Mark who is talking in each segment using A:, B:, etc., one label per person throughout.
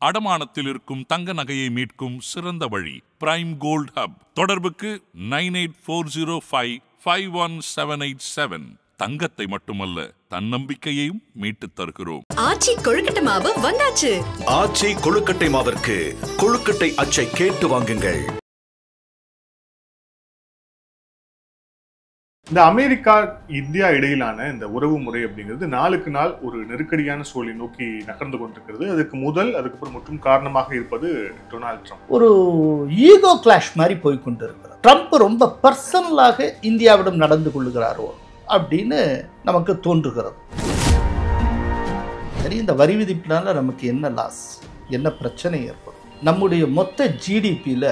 A: அடமானத்தில் இருக்கும் தங்க நகையை மீட்கும் சிறந்த வழி பிரைம் கோல்ட் ஹப். தொடர்புக்கு 9840551787. தங்கத்தை மட்டுமல்ல, தன்னம்பிக்கையையும் மீட்டு தருகிறோம்.
B: ஆச்சி கொழுக்கட்டை மாவு வந்தாச்சு.
C: ஆச்சி கொழுக்கட்டை மாவிற்கு கொழுக்கட்டை அச்சை கேட்டு வாங்குங்கள்.
D: இந்த அமெரிக்கா இந்தியா இடையிலான இந்த உறவு முறை அப்படிங்கிறது நாளுக்கு நாள் ஒரு நெருக்கடியான சூழலை நோக்கி நகர்ந்து கொண்டிருக்கிறது. அதுக்கப்புறம் மற்றும் காரணமாக இருப்பது டொனால்ட் ட்ரம்ப்.
E: ஒரு ஈகோ கிளாஷ் மாதிரி போய் கொண்டிருக்கிறார். ட்ரம்ப் ரொம்ப பர்சனலாக இந்தியாவிடம் நடந்து கொள்ளுகிறாரோ அப்படின்னு நமக்கு தோன்றுகிறது. சரி, இந்த வரி விதிப்பினால நமக்கு என்ன லாஸ், என்ன பிரச்சனை ஏற்படும்? நம்முடைய மொத்த ஜிடிபியில்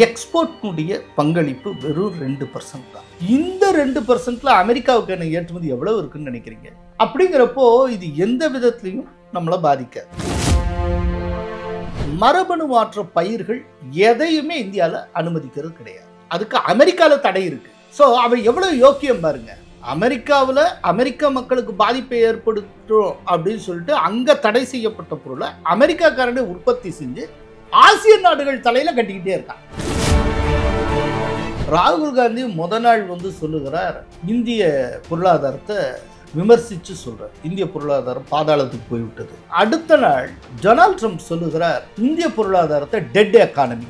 E: எக்ஸ்போர்ட்னுடைய பங்களிப்பு வெறும் 2% தான். இந்த 2%ல அமெரிக்காவுக்கான ஏற்றுமதி எவ்வளவு இருக்குன்னு நினைக்கிறீங்க? அப்படிங்கிறப்போ இது எந்த விதத்திலையும் நம்மளை பாதிக்காது. மரபணு மாற்ற பயிர்கள் எதையுமே இந்தியாவில் அனுமதிக்கிறது கிடையாது. அதுக்கு அமெரிக்காவில் தடை இருக்கு. ஸோ அவன் எவ்வளவு யோக்கியம் பாருங்க. அமெரிக்காவில் அமெரிக்க மக்களுக்கு பாதிப்பை ஏற்படுத்தும் அப்படின்னு சொல்லிட்டு அங்கே தடை செய்யப்பட்ட பொருளை அமெரிக்காக்காரனை உற்பத்தி செஞ்சு ஆசிய நாடுகள் தலையில கட்டிக்கிட்டே இருக்காங்க. ராகுல் காந்தி நாள் சொல்லுகிறார், இந்திய பொருளாதாரத்தை விமர்சிச்சு சொல்றார், இந்திய பொருளாதாரம் பாதாளத்துக்கு போய்விட்டது. அடுத்த நாள் டொனால்ட் ட்ரம்ப் சொல்லுகிறார், இந்திய பொருளாதாரத்தை டெட் எக்கானமி.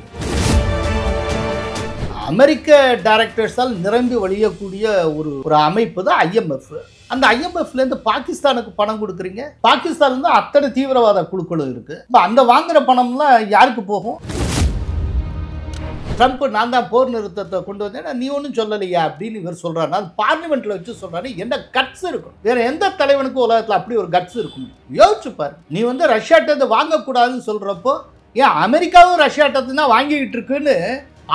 E: அமெரிக்க டைரக்டர்ஸால் நிரம்பி வழியக்கூடிய ஒரு அமைப்பு தான் IMF. அந்த IMFல இருந்து பாகிஸ்தானுக்கு பணம் கொடுக்குறீங்க. பாகிஸ்தான்ல இருந்து அத்தனை தீவிரவாத குழுக்களும் இருக்கு. அந்த வாங்குற பணம்லாம் யாருக்கு போகும்? ட்ரம்ப் நான் தான் போர் நிறுத்தத்தை கொண்டு வந்தேன், நீ ஒன்றும் சொல்லலையா அப்படின்னு இவர் சொல்றாரு. அது பார்லிமெண்ட்ல வச்சு சொல்றாரு. என்ன கட்ஸ் இருக்கும்? வேற எந்த தலைவனுக்கும் உலகத்தில் அப்படி ஒரு கட்ஸ் இருக்கும்? யோசிச்சு பாரு. நீ ரஷ்யாட்ட வாங்கக்கூடாதுன்னு சொல்றப்போ ஏன் அமெரிக்காவும் ரஷ்யாட்ட தான் வாங்கிக்கிட்டு இருக்குன்னு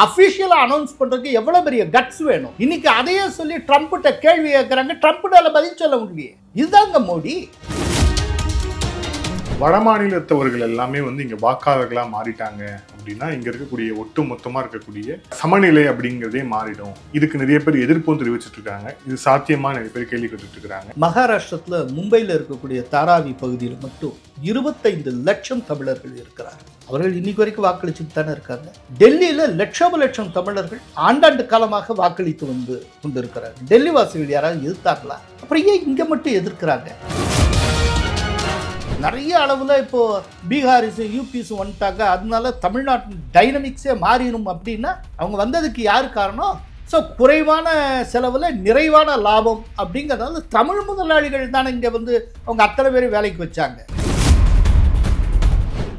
E: அபிஷியலா அனௌன்ஸ் பண்றதுக்கு எவ்வளவு பெரிய கட்ஸ் வேணும்? இன்னைக்கு அதையே சொல்லி ட்ரம்ப்கிட்ட கேள்வி கேட்கறாங்க. ட்ரம்ப்னால பதில் சொல்ல முடியல. இதுதாங்க மோடி.
D: வடமாநிலத்தவர்கள் எல்லாமே இங்க வாக்காளர்களா மாறிட்டாங்க அப்படின்னா இங்க இருக்கக்கூடிய ஒட்டு மொத்தமா இருக்கக்கூடிய சமநிலை அப்படிங்கிறதே மாறிடும். இதுக்கு நிறைய பேர் எதிர்ப்பும் தெரிவிச்சிட்டு இருக்காங்க. இது சாத்தியமா நிறைய பேர் கேள்வி கேட்டுட்டு இருக்காங்க.
E: மகாராஷ்டிரத்துல மும்பையில் இருக்கக்கூடிய தாராவி பகுதியில் மட்டும் 25 லட்சம் தமிழர்கள் இருக்கிறார்கள். அவர்கள் இன்னைக்கு வரைக்கும் வாக்களிச்சுட்டு தானே இருக்காங்க. டெல்லியில லட்சம் தமிழர்கள் ஆண்டாண்டு காலமாக வாக்களித்து வந்து கொண்டிருக்கிறார்கள். டெல்லி வாசிகள் யாராவது எதிர்த்தாங்களா? அப்புறம் ஏன் இங்க மட்டும் எதிர்க்கிறாங்க? நிறைய அளவுல இப்போ பீகாரிஸ் யூபிஸ் வந்துட்டாங்க. அதனால தமிழ்நாட்டின் டைனமிக்ஸே மாறிடும் அப்படின்னா அவங்க வந்ததுக்கு யாரு காரணம்? ஸோ குறைவான செலவுல நிறைவான லாபம் அப்படிங்கிறதால தமிழ் முதலாளிகள் தானே இங்க அவங்க அத்தனை பேரும் வேலைக்கு வச்சாங்க.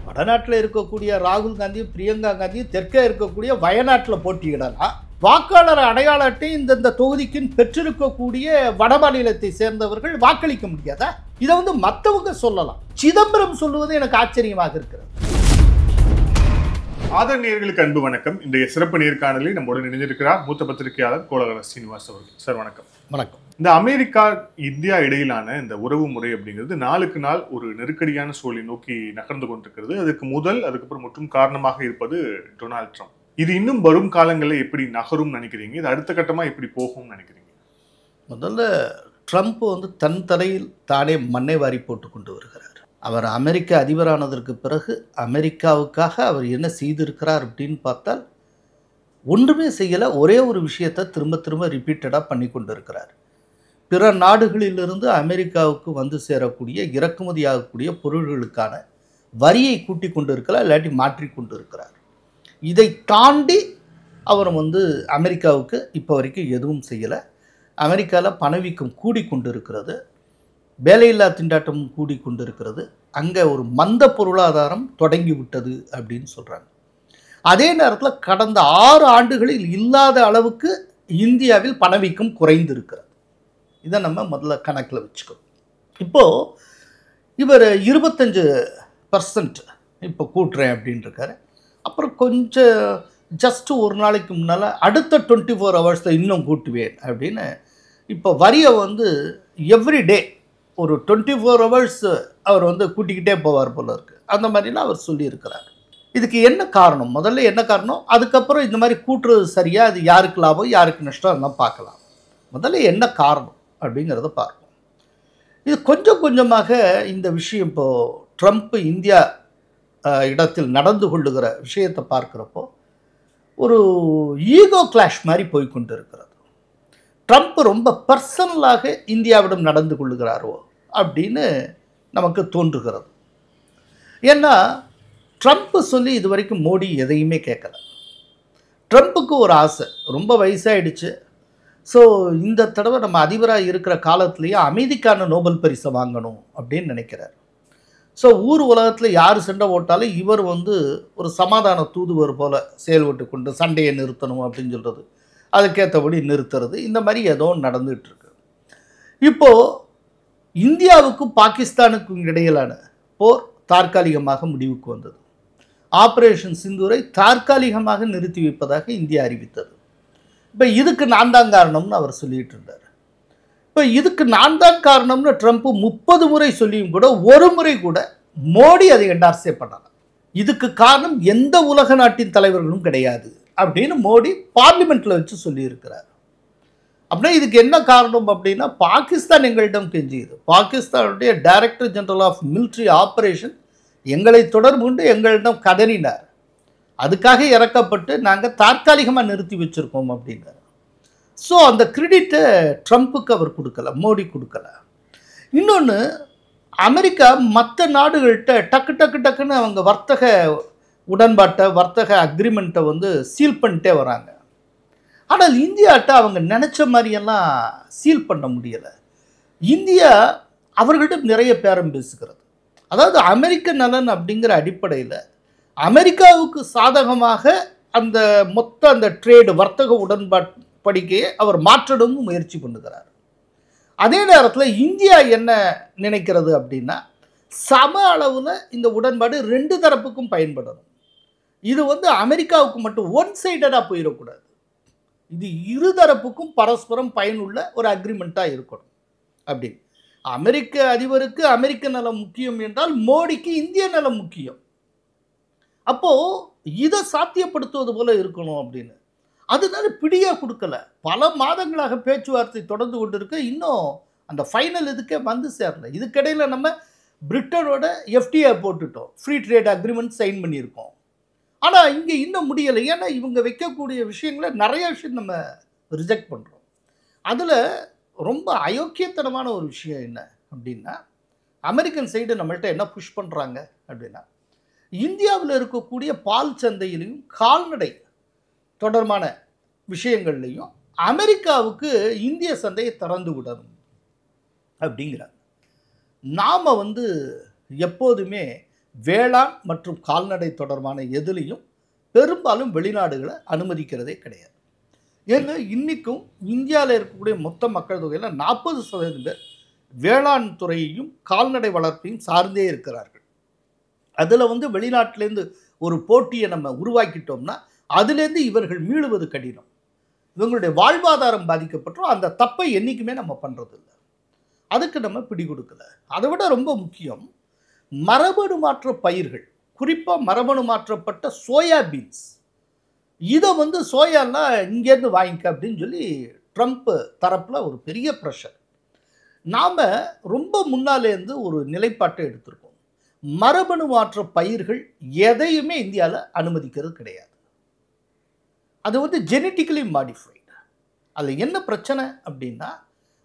E: வடநாட்டில் இருக்கக்கூடிய ராகுல் காந்தியும் பிரியங்கா காந்தியும் தெற்கே இருக்கக்கூடிய வயநாட்டில் போட்டியிடலாம். வாக்காளர் அடையாள அட்டை இந்த தொகுதிக்கு பெற்றிருக்கக்கூடிய வட மாநிலத்தை சேர்ந்தவர்கள் வாக்களிக்க முடியாதா? இதை மற்றவங்க சொல்லலாம். சிதம்பரம் சொல்லுவது எனக்கு ஆச்சரியமாக இருக்கிறது.
D: ஆதரணியர்களுக்கு அன்பு வணக்கம். இன்றைய சிறப்பு நேர்காணலில் நம்முடன் இணைந்திருக்கிறார் மூத்த பத்திரிகையாளர் கோலகர சீனிவாஸ் அவர்கள். சார் வணக்கம்.
E: வணக்கம்.
D: இந்த அமெரிக்கா இந்தியா இடையிலான இந்த உறவு முறை அப்படிங்கிறது நாளுக்கு நாள் ஒரு நெருக்கடியான சூழலை நோக்கி நகர்ந்து கொண்டிருக்கிறது. அதுக்கப்புறம் மற்றும் காரணமாக இருப்பது டொனால்ட் ட்ரம்ப். இது இன்னும் வரும் காலங்களில் எப்படி நகரும் நினைக்கிறீங்க? இது அடுத்த கட்டமா எப்படி போகும்னு நினைக்கிறீங்க?
E: முதல்ல ட்ரம்ப் தன் தலையில் தானே மண்ணை வாரி போட்டு கொண்டு வருகிறார். அவர் அமெரிக்க அதிபரானதற்கு பிறகு அமெரிக்காவுக்காக அவர் என்ன செய்திருக்கிறார் அப்படின்னு பார்த்தால் ஒன்றுமே செய்யலை. ஒரே ஒரு விஷயத்தை திரும்ப திரும்ப ரிப்பீட்டடாக பண்ணி கொண்டு இருக்கிறார். பிற நாடுகளிலிருந்து அமெரிக்காவுக்கு சேரக்கூடிய இறக்குமதி ஆகக்கூடிய பொருள்களுக்கான வரியை கூட்டி கொண்டு இருக்கிறார், இல்லாட்டி மாற்றி கொண்டு இருக்கிறார். இதை தாண்டி அவர் அமெரிக்காவுக்கு இப்போ வரைக்கும் எதுவும் செய்யலை. அமெரிக்காவில் பணவீக்கம் கூடிக்கொண்டு இருக்கிறது, வேலையில்லா திண்டாட்டமும் கூடிக்கொண்டு இருக்கிறது. அங்கே ஒரு மந்த பொருளாதாரம் தொடங்கி விட்டது அப்படின்னு சொல்கிறாங்க. அதே நேரத்தில் கடந்த 6 ஆண்டுகளில் இல்லாத அளவுக்கு இந்தியாவில் பணவீக்கம் குறைந்து இருக்கிறது. இதை நம்ம முதல்ல கணக்கில் வச்சுக்கணும். இப்போது இவர் 25% இப்போ கூட்டுறேன் அப்படின்னு இருக்காரு. அப்புறம் கொஞ்சம் ஜஸ்ட் ஒரு நாளைக்கு முன்னால் அடுத்த 24 ஹவர்ஸில் இன்னும் கூட்டுவேன் அப்படின்னு இப்போ வரியை எவ்ரிடே ஒரு 24 ஹவர்ஸ் அவர் கூட்டிக்கிட்டே போவார் போல இருக்குது. அந்த மாதிரிலாம் அவர் சொல்லியிருக்கிறார். இதுக்கு என்ன காரணம்? முதல்ல என்ன காரணம், அதுக்கப்புறம் இந்த மாதிரி கூட்டுறது சரியா, அது யாருக்கு லாபம் யாருக்கு நஷ்டம் அதெல்லாம் பார்க்கலாம். முதல்ல என்ன காரணம் அப்படிங்கிறத பார்ப்போம். இது கொஞ்சம் கொஞ்சமாக இந்த விஷயம் இப்போது ட்ரம்ப் இந்தியா இடத்தில் நடந்து கொள்ளுகிற விஷயத்தை பார்க்குறப்போ ஒரு ஈகோ கிளாஷ் மாதிரி போய்கொண்டு இருக்கிறது. ட்ரம்ப் ரொம்ப பர்சனலாக இந்தியாவிடம் நடந்து கொள்ளுகிறாரோ அப்படின்னு நமக்கு தோன்றுகிறது. ஏன்னா ட்ரம்ப் சொல்லி இது வரைக்கும் மோடி எதையுமே கேட்கல. ட்ரம்ப்புக்கு ஒரு ஆசை, ரொம்ப வயசாகிடுச்சு. ஸோ இந்த தடவை நம்ம அதிபராக இருக்கிற காலத்துலேயே அமைதிக்கான நோபல் பரிசை வாங்கணும் அப்படின்னு நினைக்கிறார். ஸோ ஊர் உலகத்தில் யார் சண்டை ஓட்டாலும் இவர் ஒரு சமாதான தூதுவர் போல் செயல்பட்டு கொண்டு சண்டையை நிறுத்தணும் அப்படின்னு சொல்கிறது, அதுக்கேற்றபடி நிறுத்துறது, இந்த மாதிரி ஏதோ நடந்துகிட்டு இருக்கு. இப்போது இந்தியாவுக்கும் பாகிஸ்தானுக்கும் இடையிலான போர் தற்காலிகமாக முடிவுக்கு வந்தது. ஆபரேஷன் சிந்தூரை தற்காலிகமாக நிறுத்தி வைப்பதாக இந்தியா அறிவித்தது. இப்போ இதுக்கு நான் தான் காரணம்னு அவர் சொல்லிட்டு இருந்தார். இப்போ இதுக்கு நான் தான் காரணம்னு ட்ரம்ப் 30 முறை சொல்லியும் கூட ஒரு முறை கூட மோடி அதை என்டார்ஸே பண்ணல. இதுக்கு காரணம் எந்த உலக நாட்டின் தலைவர்களும் கிடையாது அப்படின்னு மோடி பார்லிமெண்ட்டில் வச்சு சொல்லியிருக்கிறார். அப்படின்னா இதுக்கு என்ன காரணம் அப்படின்னா பாகிஸ்தான் எங்களிடம் கெஞ்சியது. பாகிஸ்தானுடைய director general of military operation எங்களை தொடர்பு கொண்டு எங்களிடம் கதறினார். அதுக்காக இறக்கப்பட்டு நாங்கள் தற்காலிகமாக நிறுத்தி வச்சுருக்கோம் அப்படின்னாரு. ஸோ அந்த கிரெடிட்டை ட்ரம்ப்புக்கு அவர் கொடுக்கல, மோடி கொடுக்கல. இன்னொன்று, அமெரிக்கா மற்ற நாடுகள்கிட்ட டக்குன்னு அவங்க வர்த்தக உடன்பாட்டை, வர்த்தக அக்ரிமெண்ட்டை சீல் பண்ணிட்டே வராங்க. ஆனால் இந்தியாட்ட அவங்க நினச்ச மாதிரியெல்லாம் சீல் பண்ண முடியலை. இந்தியா அவர்களிடம் நிறைய பேரம் பேசுகிறது. அதாவது அமெரிக்க நலன் அப்படிங்கிற அடிப்படையில் அமெரிக்காவுக்கு சாதகமாக அந்த ட்ரேடு வர்த்தக உடன்படிக்கையை அவர் மாற்றணும்னு முயற்சி பண்ணுகிறார். அதே நேரத்தில் இந்தியா என்ன நினைக்கிறது அப்படின்னா சம அளவில் இந்த உடன்பாடு 2 தரப்புக்கும் பயன்படணும். இது அமெரிக்காவுக்கு மட்டும் ஒன் சைடடாக போயிடக்கூடாது. இது இருதரப்புக்கும் பரஸ்பரம் பயனுள்ள ஒரு அக்ரிமெண்ட்டாக இருக்கணும் அப்படின்னு. அமெரிக்க அதிபருக்கு அமெரிக்க நலம் முக்கியம் என்றால் மோடிக்கு இந்திய நலம் முக்கியம். அப்போது இதை சாத்தியப்படுத்துவது போல இருக்கணும் அப்படின்னு. அதனால பிடியாக கொடுக்கல. பல மாதங்களாக பேச்சுவார்த்தை தொடர்ந்து கொண்டு இருக்க, இன்னும் அந்த ஃபைனல் இதுக்கே சேரல. இதுக்கிடையில் நம்ம பிரிட்டனோட எஃப்டிஏ போட்டுட்டோம், ஃப்ரீ ட்ரேட் அக்ரிமெண்ட் சைன் பண்ணியிருக்கோம். ஆனால் இங்கே இன்னும் முடியலை. ஏன்னா இவங்க வைக்கக்கூடிய விஷயங்களை நிறைய விஷயம் நம்ம ரிஜெக்ட் பண்ணுறோம். அதில் ரொம்ப அயோக்கியத்தனமான ஒரு விஷயம் என்ன அப்படின்னா, அமெரிக்கன் சைடு நம்மள்ட்ட என்ன புஷ் பண்ணுறாங்க அப்படின்னா, இந்தியாவில் இருக்கக்கூடிய பால் சந்தையிலையும் கால்நடை தொடர்பான விஷயங்கள்லையும் அமெரிக்காவுக்கு இந்திய சந்தையை திறந்து விடணும் அப்படிங்கிறாங்க. நாம் எப்போதுமே வேளாண் மற்றும் கால்நடை தொடர்பான எதுலேயும் பெரும்பாலும் வெளிநாடுகளை அனுமதிக்கிறதே கிடையாது. ஏன்னா இன்றைக்கும் இந்தியாவில் இருக்கக்கூடிய மொத்த மக்கள் தொகையில் 40% பேர் வேளாண் துறையையும் கால்நடை வளர்ப்பையும் சார்ந்தே இருக்கிறார்கள். அதில் வெளிநாட்டிலேருந்து ஒரு போட்டியை நம்ம உருவாக்கிட்டோம்னா அதுலேருந்து இவர்கள் மீளுவது கடினம். இவங்களுடைய வாழ்வாதாரம் பாதிக்கப்பட்டோம். அந்த தப்பை என்றைக்குமே நம்ம பண்ணுறதில்லை. அதுக்கு நம்ம பிடி கொடுக்கல. அதை விட ரொம்ப முக்கியம், மரபணு மாற்ற பயிர்கள், குறிப்பாக மரபணு மாற்றப்பட்ட சோயாபீன்ஸ், இதை சோயாலாம் இங்கேருந்து வாங்கிக்க அப்படின்னு சொல்லி ட்ரம்ப் தரப்பில் ஒரு பெரிய ப்ரெஷர். நாம் ரொம்ப முன்னாலேருந்து ஒரு நிலைப்பாட்டை எடுத்திருக்கோம். மரபணு மாற்ற பயிர்கள் எதையுமே இந்தியாவில் அனுமதிக்கிறது கிடையாது. அது ஜெனட்டிக்கலி மாடிஃபைடு. அதில் என்ன பிரச்சனை அப்படின்னா,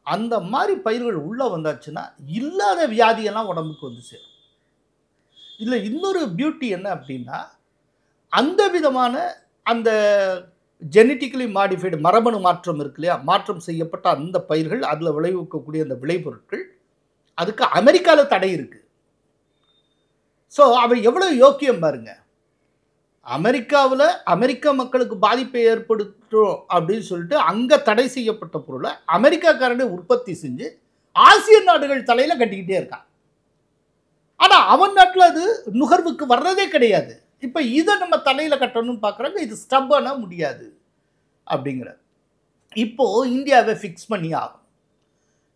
E: அந்த மாதிரி பயிர்கள் உள்ளே வந்தாச்சுன்னா இல்லாத வியாதியெல்லாம் உடம்புக்கு சேரும். இதில் இன்னொரு பியூட்டி என்ன அப்படின்னா, அந்த விதமான அந்த ஜெனட்டிக்கலி மாடிஃபைடு மரபணு மாற்றம் இருக்கு இல்லையா, மாற்றம் செய்யப்பட்ட அந்த பயிர்கள், அதில் விளைவிக்கக்கூடிய அந்த விளைபொருட்கள், அதுக்கு அமெரிக்காவில் தடை இருக்குது. ஸோ அவை எவ்வளோ யோக்கியம் பாருங்க. அமெரிக்காவில் அமெரிக்க மக்களுக்கு பாதிப்பை ஏற்படுத்தும் அப்படின்னு சொல்லிட்டு அங்கே தடை செய்யப்பட்ட பொருளை அமெரிக்காக்காரனே உற்பத்தி செஞ்சு ஆசிய நாடுகள் தலையில் கட்டிக்கிட்டே இருக்கான். ஆனால் அவன் நாட்டில் அது நுகர்வுக்கு வர்றதே கிடையாது. இப்போ இதை நம்ம தலையில் கட்டணும்னு பார்க்குறாங்க. இது ஸ்டப்பானா முடியாது அப்படிங்கிற. இப்போது இந்தியாவை ஃபிக்ஸ் பண்ணி ஆகும்.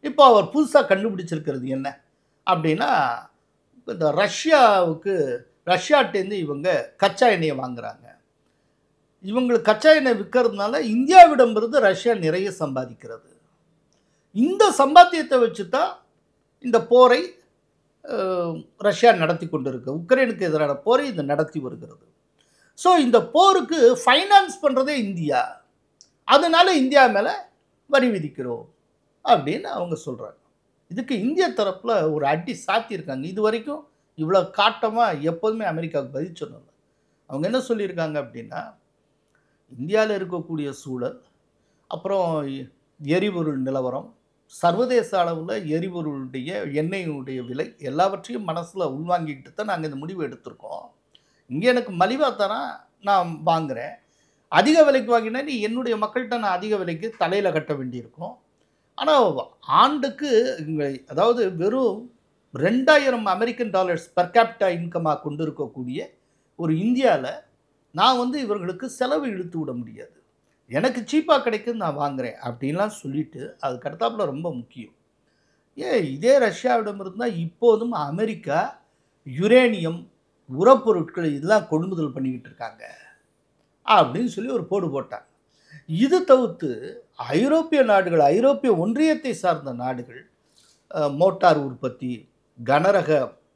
E: இப்போ அவர் புதுசாக கண்டுபிடிச்சிருக்கிறது என்ன அப்படின்னா, இந்த ரஷ்யாட்டேருந்து இவங்க கச்சா எண்ணெயை வாங்குறாங்க. இவங்களுக்கு கச்சா எண்ணெய் விற்கிறதுனால இந்தியாவிடமிருந்து ரஷ்யா நிறைய சம்பாதிக்கிறது. இந்த சம்பாத்தியத்தை வச்சு தான் இந்த போரை ரஷ்யா நடத்தி கொண்டிருக்கு. உக்ரைனுக்கு எதிரான போரை இது நடத்தி வருகிறது. ஸோ இந்த போருக்கு ஃபைனான்ஸ் பண்ணுறதே இந்தியா, அதனால இந்தியா மேலே வரி விதிக்கிறோம் அப்படின்னு அவங்க சொல்கிறாங்க. இதுக்கு இந்திய தரப்பில் ஒரு அடி சாத்தியிருக்காங்க. இது வரைக்கும் இவ்வளோ காட்டமாக எப்போதுமே அமெரிக்காவுக்கு பதில் சொன்னது. அவங்க என்ன சொல்லியிருக்காங்க அப்படின்னா, இந்தியாவில் இருக்கக்கூடிய சூழல், அப்புறம் எரிபொருள் நிலவரம், சர்வதேச அளவில் எரிபொருளுடைய எண்ணெயினுடைய விலை எல்லாவற்றையும் மனசில் உள்வாங்கிக்கிட்டு தான் நாங்கள் இந்த முடிவு எடுத்திருக்கோம். இங்கே எனக்கு மலிவாக தரேன், நான் வாங்குகிறேன். அதிக விலைக்கு வாங்கினா நீ என்னுடைய மக்கள்கிட்ட நான் அதிக விலைக்கு தலையில் கட்ட வேண்டியிருக்கும். ஆனால் ஆண்டுக்கு இங்கே அதாவது வெறும் 2000 அமெரிக்கன் டாலர்ஸ் பர் கேபிட்டா இன்கமாக கொண்டு இருக்கக்கூடிய ஒரு இந்தியாவில் நான் இவர்களுக்கு செலவு இழுத்து விட முடியாது. எனக்கு சீப்பாக கிடைக்குது, நான் வாங்குகிறேன் அப்படின்லாம் சொல்லிவிட்டு அதுக்கு அடுத்தாப்புல ரொம்ப முக்கியம், இதே ரஷ்யாவிடமிருந்து தான் இப்போதும் அமெரிக்கா யுரேனியம், உரப்பொருட்கள் இதெல்லாம் கொள்முதல் பண்ணிக்கிட்டு இருக்காங்க அப்படின்னு சொல்லி ஒரு போடு போட்டாங்க. இது தவிர்த்து ஐரோப்பிய நாடுகள், ஐரோப்பிய ஒன்றியத்தை சார்ந்த நாடுகள் மோட்டார் உற்பத்தி, கனரக,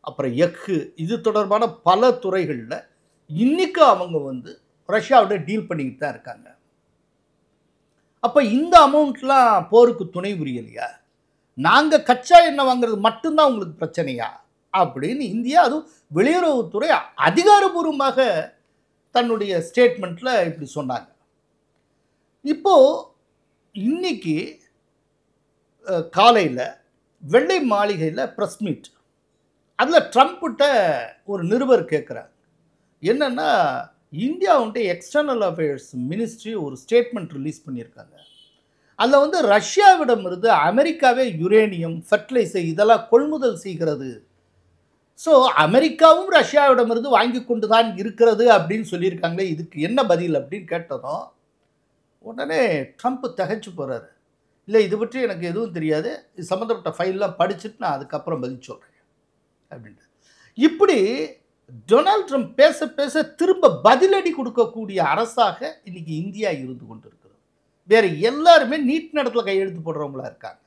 E: அப்புறம் எஃகு, இது தொடர்பான பல துறைகளில் இன்னைக்கு அவங்க ரஷ்யாவோட டீல் பண்ணிக்கிட்டு தான் இருக்காங்க. அப்போ இந்த அமௌண்ட்லாம் போருக்கு துணை புரியலையா? நாங்கள் கச்சா எண்ணெய் வாங்குறது மட்டும்தான் உங்களுக்கு பிரச்சனையா அப்படின்னு இந்தியா, அதுவும் வெளியுறவுத்துறை அதிகாரபூர்வமாக தன்னுடைய ஸ்டேட்மெண்ட்டில் இப்படி சொன்னாங்க. இப்போது இன்னைக்கு காலையில் வெள்ளை மாளிகையில் ப்ரெஸ் மீட், அதில் ட்ரம்ப்கிட்ட ஒரு நிருபர் கேட்குறாங்க, என்னென்னா இந்தியாவுடைய எக்ஸ்டர்னல் அஃபேர்ஸ் மினிஸ்ட்ரி ஒரு ஸ்டேட்மெண்ட் ரிலீஸ் பண்ணியிருக்காங்க. அதில் ரஷ்யாவிடமிருந்து அமெரிக்காவே யுரேனியம், ஃபெர்டிலைசர் இதெல்லாம் கொள்முதல் செய்கிறது. ஸோ அமெரிக்காவும் ரஷ்யாவிடமிருந்து வாங்கி கொண்டு தான் இருக்கிறது அப்படின்னு சொல்லியிருக்காங்களே, இதுக்கு என்ன பதில் அப்படின்னு கேட்டதும் உடனே ட்ரம்ப் திகைச்சு போகிறாரு. இல்லை, இது பற்றி எனக்கு எதுவும் தெரியாது, இது சம்மந்தப்பட்ட ஃபைல்லாம் படிச்சுட்டு நான் அதுக்கப்புறம் பதில் சொல்கிறேன் அப்படின்ட்டு. இப்படி டொனால்ட் ட்ரம்ப் பேச பேச திரும்ப பதிலடி கொடுக்கக்கூடிய அரசாக இன்னைக்கு இந்தியா இருந்து கொண்டு இருக்கிறது. வேறு எல்லாருமே நீட் நடத்தில் கையெழுத்து போடுறவங்களா இருக்காங்க,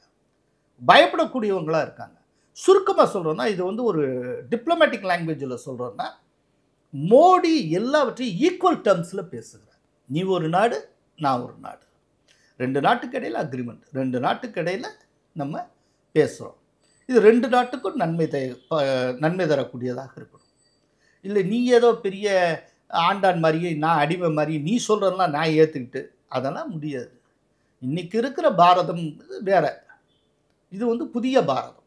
E: பயப்படக்கூடியவங்களாக இருக்காங்க. சுருக்கமாக சொல்கிறோன்னா, இது ஒரு டிப்ளமேட்டிக் லாங்குவேஜில் சொல்கிறோன்னா, மோடி எல்லாவற்றையும் ஈக்குவல் டேர்ம்ஸில் பேசுகிறார். நீ ஒரு நாடு, நான் ஒரு நாடு, 2 நாட்டுக்கு இடையில் அக்ரிமெண்ட், 2 நாட்டுக்கு இடையில் நம்ம பேசுகிறோம். இது 2 நாட்டுக்கும் நன்மை தரக்கூடியதாக இருக்கணும். இல்லை நீ ஏதோ பெரிய ஆண்டான் மாதிரியே நான் அடிமை மாதிரி நீ சொல்கிறதெல்லாம் நான் ஏற்றுக்கிட்டு அதெல்லாம் முடியாது. இன்றைக்கி இருக்கிற பாரதம் வேற, இது புதிய பாரதம்.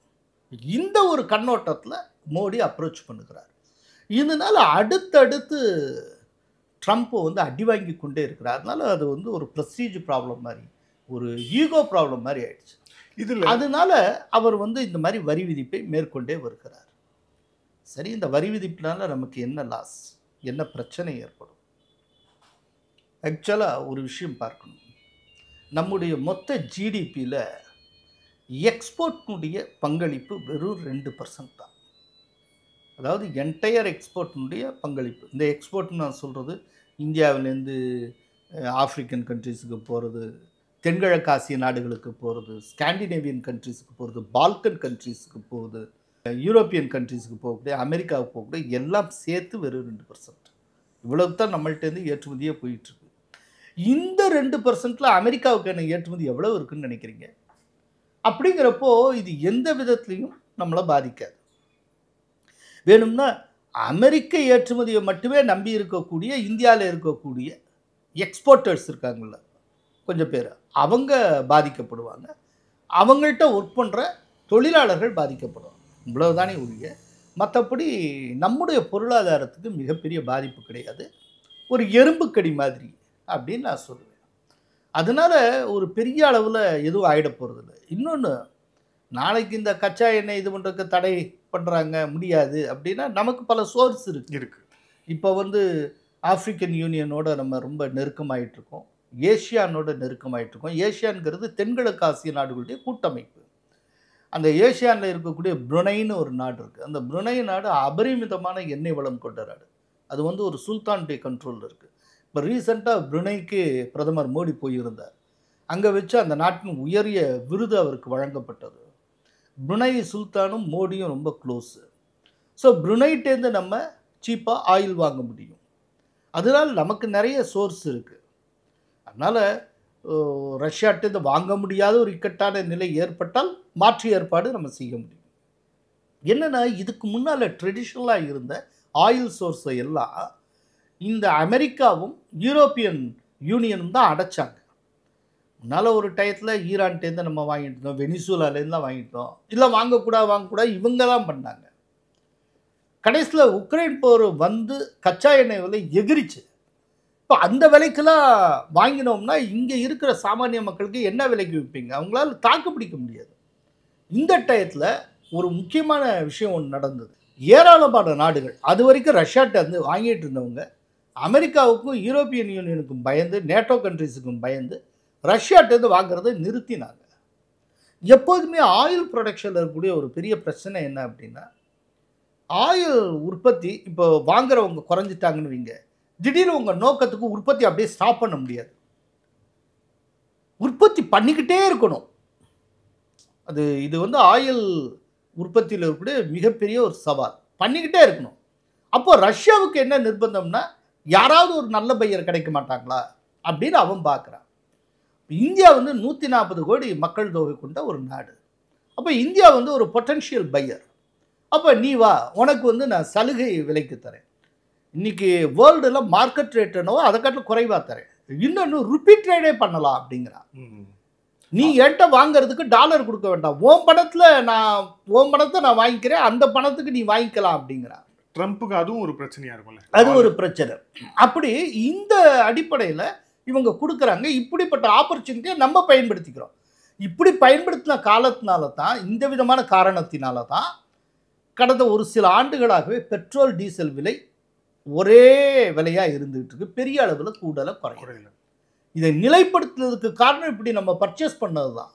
E: இந்த ஒரு கண்ணோட்டத்தில் மோடி அப்ரோச் பண்ணுகிறார். இதனால் அடுத்தடுத்து ட்ரம்ப் அடி வாங்கி கொண்டே இருக்கிறார். அதனால அது ஒரு ப்ரெஸ்டீஜ் ப்ராப்ளம் மாதிரி, ஒரு ஈகோ ப்ராப்ளம் மாதிரி ஆயிடுச்சு. அதனால அவர் இந்த மாதிரி வரி விதிப்பை மேற்கொண்டே வருகிறார். சரி, இந்த வரி விதிப்பினால நமக்கு என்ன லாஸ், என்ன பிரச்சனை ஏற்படும்? ஆக்சுவலாக ஒரு விஷயம் பார்க்கணும். நம்முடைய மொத்த ஜிடிபியில் எக்ஸ்போர்ட்னுடைய பங்களிப்பு வெறும் 2% தான். அதாவது என்டையர் எக்ஸ்போர்ட்னுடைய பங்களிப்பு. இந்த எக்ஸ்போர்ட்னு நான் சொல்கிறது இந்தியாவிலேருந்து ஆப்பிரிக்கன் கண்ட்ரீஸுக்கு போகிறது, தென்கிழக்கு ஆசிய நாடுகளுக்கு போகிறது, ஸ்காண்டினேவியன் கண்ட்ரீஸுக்கு போகிறது, பால்கன் கண்ட்ரீஸுக்கு போகுது, யூரோப்பியன் கண்ட்ரீஸுக்கு போகக்கூடிய, அமெரிக்காவுக்கு போகக்கூடிய, எல்லாம் சேர்த்து வெறும் 2%. இவ்வளவு தான் நம்மள்டேருந்து ஏற்றுமதியே போயிட்டுருக்கு. இந்த 2%ல் அமெரிக்காவுக்கான ஏற்றுமதி எவ்வளோ இருக்குதுன்னு நினைக்கிறீங்க? அப்படிங்கிறப்போ இது எந்த விதத்துலையும் நம்மளை பாதிக்காது. வேணும்னா அமெரிக்க ஏற்றுமதியை மட்டுமே நம்பி இருக்கக்கூடிய இந்தியாவில் இருக்கக்கூடிய எக்ஸ்போர்ட்டர்ஸ் இருக்காங்கள்ல கொஞ்சம் பேர், அவங்க பாதிக்கப்படுவாங்க. அவங்கள்ட்ட ஒர்க் பண்ணுற தொழிலாளர்கள் பாதிக்கப்படுவாங்க. இவ்வளவுதானே ஒழிய மற்றபடி நம்முடைய பொருளாதாரத்துக்கு மிகப்பெரிய பாதிப்பு கிடையாது. ஒரு எறும்புக்கடி மாதிரி அப்படின்னு நான் சொல்லுவேன். அதனால் ஒரு பெரிய அளவில் எதுவும் ஆகிட போகிறதில்ல. இன்னொன்று, நாளைக்கு இந்த கச்சா எண்ணெய் இது பண்ணுறதுக்கு தடை பண்ணுறாங்க முடியாது அப்படின்னா நமக்கு பல சோர்ஸ் இருக்குது. இப்போ ஆப்பிரிக்கன் யூனியனோட நம்ம ரொம்ப நெருக்கமாயிட்ருக்கோம், ஏஷியானோட நெருக்கமாயிட்ருக்கோம். ஏஷியான்கிறது தென்கிழக்கு ஆசிய நாடுகளுடைய கூட்டமைப்பு. அந்த ஏஷியானில் இருக்கக்கூடிய புருனைன்னு ஒரு நாடு இருக்குது. அந்த புருனை நாடு அபரிமிதமான எண்ணெய் வளம் கொண்ட நாடு. அது ஒரு சுல்தானுடைய கண்ட்ரோலில் இருக்குது. இப்போ ரீசெண்டாக புருனைக்கு பிரதமர் மோடி போயிருந்தார். அங்கே வச்சு அந்த நாட்டின் உயரிய விருது அவருக்கு வழங்கப்பட்டது. புருனை சுல்தானும் மோடியும் ரொம்ப க்ளோஸு. ஸோ புருனைட்டேருந்து நம்ம சீப்பாக ஆயில் வாங்க முடியும். அதனால் நமக்கு நிறைய சோர்ஸ் இருக்குது. அதனால் ரஷ்யாட்டேருந்து வாங்க முடியாத ஒரு இக்கட்டான நிலை ஏற்பட்டால் மாற்று ஏற்பாடு நம்ம செய்ய முடியும். என்னென்னா இதுக்கு முன்னால் ட்ரெடிஷ்னலாக இருந்த ஆயில் சோர்ஸை எல்லாம் இந்த அமெரிக்காவும் யூரோப்பியன் யூனியனும் தான் அடைச்சாங்க. முன்னால் ஒரு டயத்தில் ஈரான்ட்டேருந்து நம்ம வாங்கிட்டு இருந்தோம், வெனிசுலாலேருந்து தான் வாங்கிட்டோம், இல்லை வாங்கக்கூடாது இவங்க தான் பண்ணாங்க. கடைசியில் உக்ரைன் போர் வந்து கச்சா எண்ணெய் விலை எகிரிச்சு. இப்போ அந்த விலைக்கெல்லாம் வாங்கினோம்னா இங்கே இருக்கிற சாமானிய மக்களுக்கு என்ன விலைக்கு விற்பீங்க? அவங்களால தாக்கு பிடிக்க முடியாது. இந்த டயத்தில் ஒரு முக்கியமான விஷயம் ஒன்று நடந்தது. ஏராளமான நாடுகள் அது வரைக்கும் ரஷ்யாட்ட வந்து வாங்கிட்டு இருந்தவங்க அமெரிக்காவுக்கும் யூரோப்பியன் யூனியனுக்கும் பயந்து, நேட்டோ கண்ட்ரிஸுக்கும் பயந்து ரஷ்யாட்டேருந்து வாங்குறதை நிறுத்தினாங்க. எப்போதுமே ஆயில் ப்ரொடக்ஷனில் இருக்கக்கூடிய ஒரு பெரிய பிரச்சனை என்ன அப்படின்னா, ஆயில் உற்பத்தி இப்போ வாங்குறவங்க குறைஞ்சிட்டாங்கன்னு வைங்க, திடீர்னு உங்கள் நோக்கத்துக்கு உற்பத்தி அப்படியே ஸ்டாப் பண்ண முடியாது. உற்பத்தி பண்ணிக்கிட்டே இருக்கணும். இது வந்து ஆயில் உற்பத்தியில் இருக்கக்கூடிய மிகப்பெரிய ஒரு சவால். பண்ணிக்கிட்டே இருக்கணும். அப்போ ரஷ்யாவுக்கு என்ன நிர்பந்தம்னா, யாராவது ஒரு நல்ல பையர் கிடைக்க மாட்டாங்களா அப்படின்னு அவன் பார்க்குறான். இந்தியா வந்து 140 கோடி மக்கள் தொகை கொண்ட ஒரு நாடு. அப்போ இந்தியா வந்து ஒரு பொட்டன்ஷியல் பையர். அப்போ நீ வா, உனக்கு வந்து நான் சலுகை விலைக்கு தரேன். இன்றைக்கி வேர்ல்டில் மார்க்கெட் ரேட் என்னவோ அதை காட்டிலும் குறைவாக தரேன், இன்னொன்று ருப்பி ட்ரேடே பண்ணலாம் அப்படிங்கிறான். நீ என்கிட்ட வாங்கிறதுக்கு டாலர் கொடுக்க வேண்டாம், உன் பணத்தை நான் வாங்கிக்கிறேன், அந்த பணத்துக்கு நீ வாங்கிக்கலாம் அப்படிங்கிறான்.
D: ட்ரம்ப்புக்கு அதுவும் ஒரு பிரச்சனையாக இருக்கும்ல,
E: அது ஒரு பிரச்சனை. அப்படி இந்த அடிப்படையில் இவங்க கொடுக்குறாங்க. இப்படிப்பட்ட ஆப்பர்ச்சுனிட்டியை நம்ம பயன்படுத்திக்கிறோம். இப்படி பயன்படுத்தின காலத்தினால தான், இந்த விதமான காரணத்தினால தான் கடந்த ஒரு சில ஆண்டுகளாகவே பெட்ரோல் டீசல் விலை ஒரே விலையாக இருந்துகிட்டு இருக்கு. பெரிய அளவில் கூடலை குறையல. இதை நிலைப்படுத்துறதுக்கு காரணம் இப்படி நம்ம பர்ச்சேஸ் பண்ணது தான்.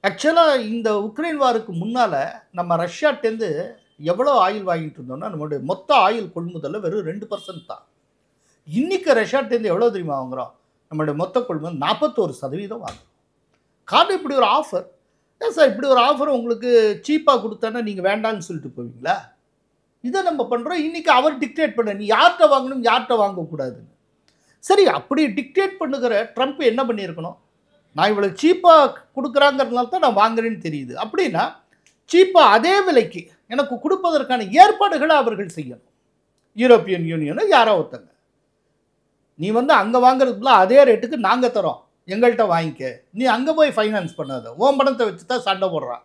E: ஆக்சுவலாக இந்த உக்ரைன் வாருக்கு முன்னால் நம்ம ரஷ்யாட்டேருந்து எவ்வளோ ஆயில் வாங்கிட்டு இருந்தோம்னா, நம்மளுடைய மொத்த ஆயில் கொள்முதலில் வெறும் 2% தான். இன்றைக்கி ரஷ்யாட்டேருந்து எவ்வளோ தெரியுமா வாங்குகிறோம்? நம்மளுடைய மொத்த கொள்முதல் 41% வாங்குகிறோம். காரணம் இப்படி ஒரு ஆஃபர். ஏன் சார் இப்படி ஒரு ஆஃபர் உங்களுக்கு சீப்பாக கொடுத்தானா நீங்கள் வேண்டான்னு சொல்லிட்டு போவீங்களா? இதை நம்ம பண்ணுறோம். இன்றைக்கி அவர் டிக்டேட் பண்ண, நீ யார்கிட்ட வாங்கணும் யார்கிட்ட வாங்கக்கூடாதுன்னு. சரி, அப்படி டிக்டேட் பண்ணுகிற ட்ரம்ப் என்ன பண்ணியிருக்கணும்? நான் இவ்வளோ சீப்பாக கொடுக்குறாங்கிறதுனால தான் நான் வாங்குறேன்னு தெரியுது. அப்படின்னா சீப்பாக அதே விலைக்கு எனக்கு கொடுப்பதற்கான ஏற்பாடுகளை அவர்கள் செய்யணும். யூரோப்பியன் யூனியனோ யாரோ ஒருத்தங்க, நீ வந்து அங்கே வாங்குறதுக்குள்ள அதே ரேட்டுக்கு நாங்கள் தரோம், எங்கள்கிட்ட வாங்கிக்க, நீ அங்கே போய் ஃபைனான்ஸ் பண்ணாத, ஓம் பணத்தை வச்சு தான் சண்டை போடுறான்.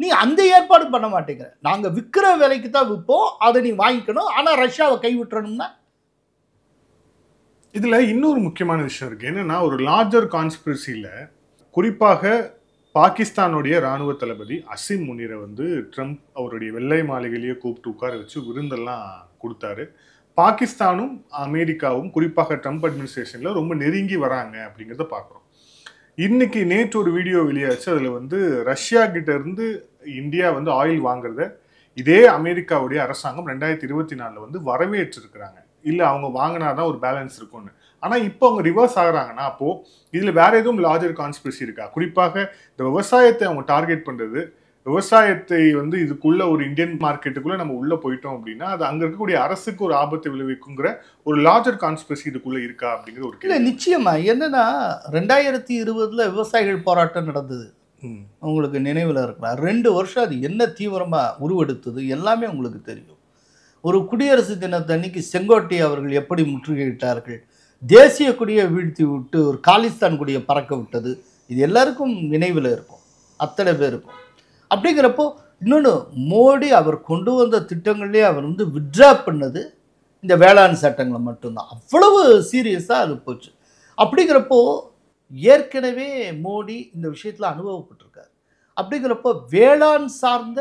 E: நீ அந்த ஏற்பாடு பண்ண மாட்டேங்கிற. நாங்கள் விற்கிற விலைக்கு தான் விற்போம், அதை நீ வாங்கிக்கணும். ஆனால் ரஷ்யாவை கைவிட்டுறணும்னா
D: இதில் இன்னொரு முக்கியமான விஷயம் இருக்குது. என்னென்னா, ஒரு லார்ஜர் கான்ஸ்பிரசியில் குறிப்பாக பாகிஸ்தானுடைய இராணுவ தளபதி அசிம் முனீரை வந்து ட்ரம்ப் அவருடைய வெள்ளை மாளிகையிலேயே கூப்பிட்டு உட்கார வச்சு விருந்தெல்லாம் கொடுத்தாரு. பாகிஸ்தானும் அமெரிக்காவும் குறிப்பாக ட்ரம்ப் அட்மினிஸ்ட்ரேஷனில் ரொம்ப நெருங்கி வராங்க அப்படிங்கிறத பார்க்குறோம். இன்னைக்கு நேற்று ஒரு வீடியோ வெளியாச்சு. அதில் வந்து ரஷ்யா கிட்ட இருந்து இந்தியா வந்து ஆயில் வாங்குறத இதே அமெரிக்காவுடைய அரசாங்கம் 2024 வந்து வரவேற்றிருக்கிறாங்க. இல்லை, அவங்க வாங்கினாதான் ஒரு பேலன்ஸ் இருக்கும்னு. ஆனால் இப்போ அவங்க ரிவர்ஸ் ஆகுறாங்கன்னா, அப்போது இதில் வேற எதுவும் லார்ஜர் கான்ஸ்பிரசி இருக்கா? குறிப்பாக இந்த விவசாயத்தை அவங்க டார்கெட் பண்ணுறது, விவசாயத்தை வந்து இதுக்குள்ள ஒரு இந்தியன் மார்க்கெட்டுக்குள்ளே நம்ம உள்ளே போயிட்டோம் அப்படின்னா அது அங்கே இருக்கக்கூடிய அரசுக்கு ஒரு ஆபத்தை விளைவிக்குங்கிற ஒரு லார்ஜர் கான்ஸ்பிரசி இதுக்குள்ளே இருக்கா அப்படிங்கிற ஒரு
E: இல்லை. நிச்சயமாக என்னென்னா, 2020 விவசாயிகள் போராட்டம் நடந்தது, உங்களுக்கு நினைவில் இருக்கலாம். 2 வருஷம் அது என்ன தீவிரமாக உருவெடுத்தது எல்லாமே உங்களுக்கு தெரியும். ஒரு குடியரசு தினத்தன்னைக்கு செங்கோட்டை அவர்கள் எப்படி முற்றுகையிட்டார்கள், தேசிய கொடியை வீழ்த்தி விட்டு ஒரு காலிஸ்தான் கொடியை பறக்க விட்டது, இது எல்லாருக்கும் நினைவில் இருக்கும், அத்தனை பேருக்கும். அப்படிங்கிறப்போ இன்னொன்று, மோடி அவர் கொண்டு வந்த திட்டங்கள்லேயே அவர் வந்து வித்ட்ரா பண்ணது இந்த வேளாண் சட்டங்களை மட்டும்தான். அவ்வளவு சீரியஸாக அது போச்சு. அப்படிங்கிறப்போ ஏற்கனவே மோடி இந்த விஷயத்தில் அனுபவப்பட்டிருக்கார். அப்படிங்கிறப்போ வேளாண் சார்ந்த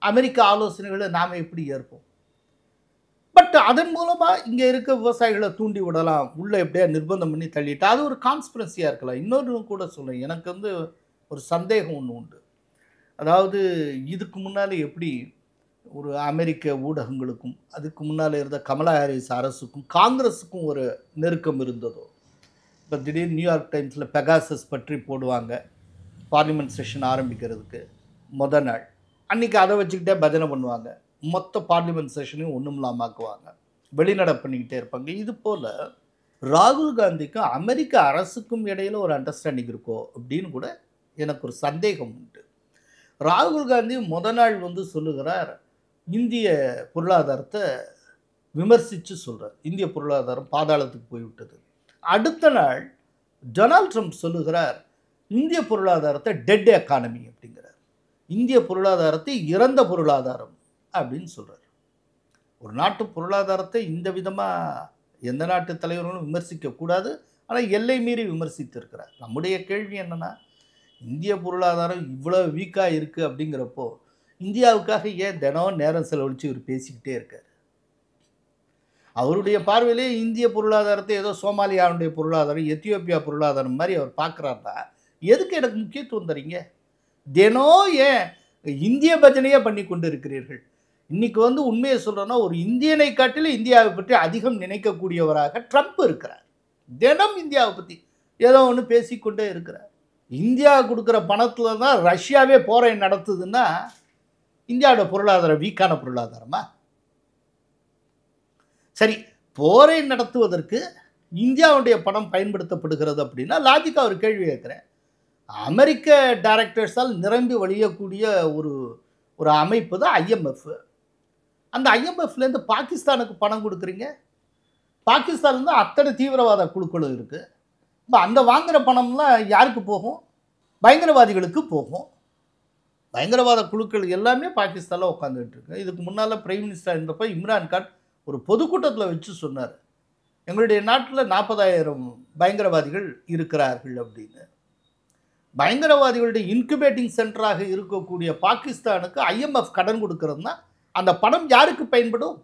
E: அமெரிக்க ஆலோசனைகளை நாம் எப்படி ஏற்போம்? பட் அதன் மூலமாக இங்கே இருக்க விவசாயிகளை தூண்டி விடலாம், உள்ளே எப்படியா நிர்பந்தம் பண்ணி தள்ளிட்டு, அது ஒரு கான்ஸ்பிரன்சியாக இருக்கலாம். இன்னொன்று கூட சொல்ல, எனக்கு வந்து ஒரு சந்தேகம் ஒன்று உண்டு. அதாவது இதுக்கு முன்னால் எப்படி ஒரு அமெரிக்க ஊடகங்களுக்கும் அதுக்கு முன்னால் இருந்த கமலா ஹாரிஸ் அரசுக்கும் காங்கிரஸுக்கும் ஒரு நெருக்கம் இருந்ததோ, இப்போ திடீர்னு நியூயார்க் டைம்ஸில் பெகாசஸ் பற்றி போடுவாங்க, பார்லிமெண்ட் செஷன் ஆரம்பிக்கிறதுக்கு மொதல் நாள் அன்றைக்கி அதை வச்சுக்கிட்டே பஜனை பண்ணுவாங்க. மொத்த பார்லிமெண்ட் செஷனையும் ஒன்றும் இல்லாமல் ஆக்குவாங்க. வெளிநடை பண்ணிக்கிட்டே இருப்பாங்க. இது போல் ராகுல் காந்திக்கும் அமெரிக்க அரசுக்கும் இடையில் ஒரு அண்டர்ஸ்டாண்டிங் இருக்கோ அப்படின்னு கூட எனக்கு ஒரு சந்தேகம் உண்டு. ராகுல் காந்தி முதல் நாள் சொல்லுகிறார், இந்திய பொருளாதாரத்தை விமர்சித்து சொல்கிறார், இந்திய பொருளாதாரம் பாதாளத்துக்கு போய்விட்டது. அடுத்த நாள் டொனால்ட் ட்ரம்ப் சொல்லுகிறார், இந்திய பொருளாதாரத்தை டெட் எக்கானமி அப்படிங்கிறார், இந்திய பொருளாதாரத்தை இறந்த பொருளாதாரம் அப்படின்னு சொல்கிறார். ஒரு நாட்டு பொருளாதாரத்தை இந்த விதமாக எந்த நாட்டு தலைவர்களும் விமர்சிக்கக்கூடாது, ஆனால் எல்லை மீறி விமர்சித்து இருக்கிறார். நம்முடைய கேள்வி என்னென்னா, இந்திய பொருளாதாரம் இவ்வளோ வீக்காக இருக்குது அப்படிங்கிறப்போ இந்தியாவுக்காக ஏன் தினம் நேரம் செலவழித்து இவர் பேசிக்கிட்டே இருக்கார்? அவருடைய பார்வையிலே இந்திய பொருளாதாரத்தை ஏதோ சோமாலியாவுடைய பொருளாதாரம், எத்தியோப்பியா பொருளாதாரம் மாதிரி அவர் பார்க்குறாருன்னா எதுக்கு எனக்கு முக்கியத்துவம் தரீங்க? தினம் ஏன் இந்திய பஜனையே பண்ணி கொண்டு இருக்கிறீர்கள்? இன்றைக்கி உண்மையை சொல்கிறோன்னா, ஒரு இந்தியனை காட்டிலும் இந்தியாவை பற்றி அதிகம் நினைக்கக்கூடியவராக ட்ரம்ப் இருக்கிறார். தினம் இந்தியாவை பற்றி ஏதோ ஒன்று பேசிக்கொண்டே இருக்கிறார். இந்தியா கொடுக்குற பணத்தில் தான் ரஷ்யாவே போரை நடத்துதுன்னா இந்தியாவோட பொருளாதாரம் வீக்கான பொருளாதாரமா? சரி, போரை நடத்துவதற்கு இந்தியாவுடைய பணம் பயன்படுத்தப்படுகிறது அப்படின்னா லாஜிக்காக ஒரு கேள்வி கேட்குறேன். அமெரிக்க டைரக்டர்ஸால் நிரம்பி வழியக்கூடிய ஒரு அமைப்பு தான் ஐஎம்எஃப். அந்த ஐஎம்எஃப்லேருந்து பாகிஸ்தானுக்கு பணம் கொடுக்குறீங்க. பாகிஸ்தான்லேருந்து அத்தனை தீவிரவாத குழுக்களும் இருக்குது. இப்போ அந்த வாங்குகிற பணம்லாம் யாருக்கு போகும்? பயங்கரவாதிகளுக்கு போகும். பயங்கரவாத குழுக்கள் எல்லாமே பாகிஸ்தானில் உட்காந்துட்டு இருக்கு. இதுக்கு முன்னால் பிரைம் மினிஸ்டர் இருந்தப்போ இம்ரான்கான் ஒரு பொதுக்கூட்டத்தில் வச்சு சொன்னார், எங்களுடைய நாட்டில் 40,000 பயங்கரவாதிகள் இருக்கிறார்கள் அப்படின்னு. பயங்கரவாதிகளுடைய இன்குபேட்டிங் சென்டராக இருக்கக்கூடிய பாகிஸ்தானுக்கு ஐஎம்எஃப் கடன் கொடுக்கறதுனா அந்த பணம் யாருக்கு பயன்படும்?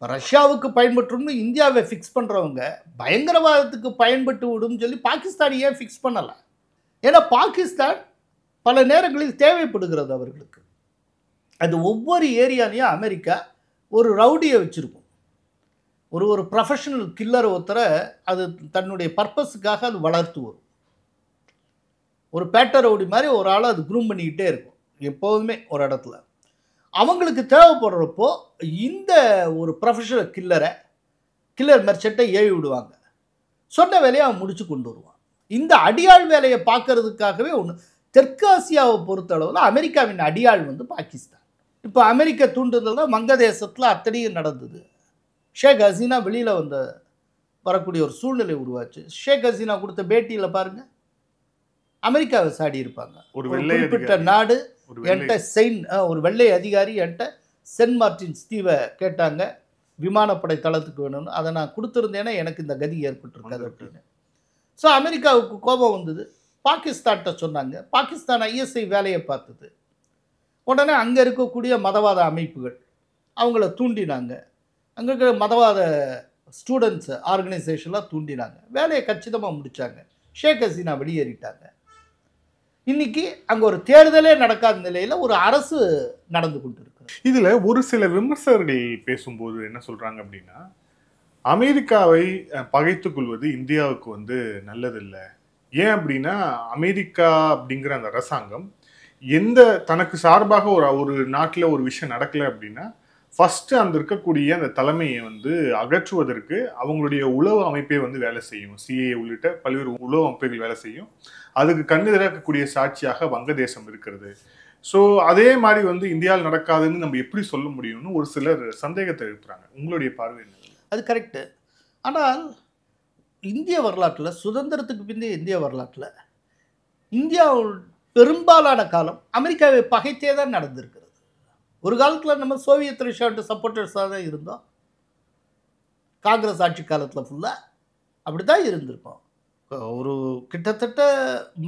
E: ரஷ்யாவுக்கு பயன்பட்டும்னு இந்தியாவை ஃபிக்ஸ் பண்ணுறவங்க பயங்கரவாதத்துக்கு பயன்பட்டு விடும் சொல்லி பாகிஸ்தான் ஏன் ஃபிக்ஸ் பண்ணலை? ஏன்னா பாகிஸ்தான் பல நேரங்களில் தேவைப்படுகிறது அவர்களுக்கு. அது ஒவ்வொரு ஏரியாலையும் அமெரிக்கா ஒரு ரவுடியை வச்சுருக்கும். ஒரு ப்ரொஃபஷனல் கில்லர் ஒருத்தரை அது தன்னுடைய பர்பஸுக்காக அது வளர்த்து வரும். ஒரு பேட்டர் ரவுடி மாதிரி ஒரு ஆளை அது க்ரூம் பண்ணிக்கிட்டே இருக்கும் எப்போதுமே ஒரு இடத்துல. அவங்களுக்கு தேவைப்படுறப்போ இந்த ஒரு ப்ரொஃபஷனல் கில்லர் மெர்ச்சண்ட்டை ஏவி விடுவாங்க. சொன்ன வேலையை அவன் முடிச்சு கொண்டு வருவான். இந்த அடியாள் வேலையை பார்க்கறதுக்காகவே ஒன்று. தெற்காசியாவை பொறுத்தளவில் அமெரிக்காவின் அடியாள் பாகிஸ்தான். இப்போ அமெரிக்க தூண்டுதல் தான் வங்கதேசத்தில் அத்தனையும் நடந்தது. ஷேக் ஹசீனா வெளியில் வரக்கூடிய ஒரு சூழ்நிலை உருவாச்சு. ஷேக் ஹசீனா கொடுத்த பேட்டியில் பாருங்கள், அமெரிக்காவை சாடி இருப்பாங்க. ஒரு குறிப்பிட்ட நாடு என்கிட்ட ஒரு வெள்ளை அதிகாரி என்கிட்ட சென்ட் மார்டின்ஸ் தீவை கேட்டாங்க, விமானப்படை தளத்துக்கு வேணும்னு. அதை நான் கொடுத்துருந்தேன்னா எனக்கு இந்த கதி ஏற்பட்டுருக்காது அப்படின்னு. ஸோ அமெரிக்காவுக்கு கோபம் வந்தது. பாகிஸ்தான்கிட்ட சொன்னாங்க. பாகிஸ்தான் ஐஎஸ்ஐ வேலையை பார்த்தது. உடனே அங்கே இருக்கக்கூடிய மதவாத அமைப்புகள் அவங்கள தூண்டினாங்க. அங்கே இருக்கிற மதவாத ஸ்டூடெண்ட்ஸு ஆர்கனைசேஷன்லாம் தூண்டினாங்க. வேலையை கச்சிதமாக முடித்தாங்க. ஷேக் ஹசீனா வெளியேறிட்டாங்க. இன்னைக்கு அங்கே ஒரு தேர்தலே நடக்காத நிலையில் ஒரு அரசு நடந்து கொண்டிருக்கு.
D: இதில் ஒரு சில விமர்சகர்கள் பேசும்போது என்ன சொல்கிறாங்க அப்படின்னா, அமெரிக்காவை பகைத்து கொள்வது இந்தியாவுக்கு நல்லதில்லை. ஏன் அப்படின்னா, அமெரிக்கா அப்படிங்கிற அந்த அரசாங்கம் எந்த தனக்கு சார்பாக ஒரு நாட்டில் ஒரு விஷயம் நடக்கலை அப்படின்னா ஃபர்ஸ்ட் அந்த இருக்கக்கூடிய அந்த தலைமையை அகற்றுவதற்கு அவங்களுடைய உளவு அமைப்பே வேலை செய்யும். சிஏ உள்ளிட்ட பல்வேறு உளவு அமைப்புகள் வேலை செய்யும். அதுக்கு கண்ணு திறக்கக்கூடிய சாட்சியாக வங்கதேசம் இருக்கிறது. ஸோ அதே மாதிரி இந்தியாவில் நடக்காதுன்னு நம்ம எப்படி சொல்ல முடியும்னு ஒரு சிலர் சந்தேகத்தை எழுப்புறாங்க. உங்களுடைய பார்வை என்ன?
E: அது கரெக்டு. ஆனால் இந்திய வரலாற்றில், சுதந்திரத்துக்கு பிந்தைய இந்திய வரலாற்றில் இந்தியா பெரும்பாலான காலம் அமெரிக்காவை பகைத்தே தான் நடந்திருக்கிறது. ஒரு காலத்தில் நம்ம சோவியத் ரஷ்யாவோட சப்போர்ட்டர்ஸாக தான் இருந்தோம். காங்கிரஸ் ஆட்சி காலத்தில் ஃபுல்லாக அப்படி தான் இருந்திருக்கோம். ஒரு கிட்டத்தட்ட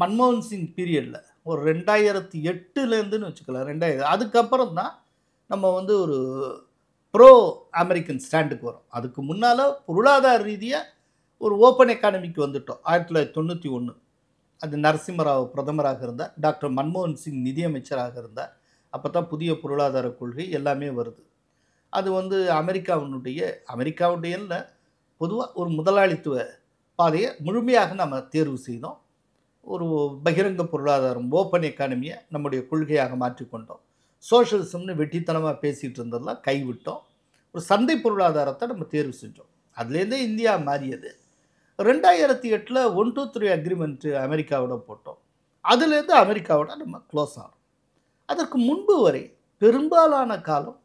E: மன்மோகன் சிங் பீரியடில் ஒரு 2008லேருந்துன்னு வச்சுக்கலாம், 2000 அதுக்கப்புறம் தான் நம்ம ஒரு ப்ரோ அமெரிக்கன் ஸ்டாண்டுக்கு வரும். அதுக்கு முன்னால் பொருளாதார ரீதியாக ஒரு ஓப்பன் எக்கானமிக்கு வந்துட்டோம். 1991 அது நரசிம்மராவ் பிரதமராக இருந்தார். டாக்டர் மன்மோகன் சிங் நிதியமைச்சராக இருந்தார். அப்போ தான் புதிய பொருளாதார கொள்கை எல்லாமே வருது. அது அமெரிக்காவுடைய இல்லை, பொதுவாக ஒரு முதலாளித்துவ பாதையை முழுமையாக நம்ம தேர்வு செய்தோம். ஒரு பகிரங்க பொருளாதாரம், ஓப்பன் எக்கானமியை நம்முடைய கொள்கையாக மாற்றிக்கொண்டோம். சோஷலிசம்னு வெட்டித்தனமாக பேசிகிட்டு இருந்ததெல்லாம் கைவிட்டோம். ஒரு சந்தை பொருளாதாரத்தை நம்ம தேர்வு செஞ்சோம். அதுலேருந்தே இந்தியா மாறியது. 2008 1, 2, 3 அக்ரிமெண்ட்டு அமெரிக்காவோட போட்டோம். அதுலேருந்து அமெரிக்காவோட நம்ம க்ளோஸ் ஆனோம். அதற்கு முன்பு வரை பெரும்பாலான காலம்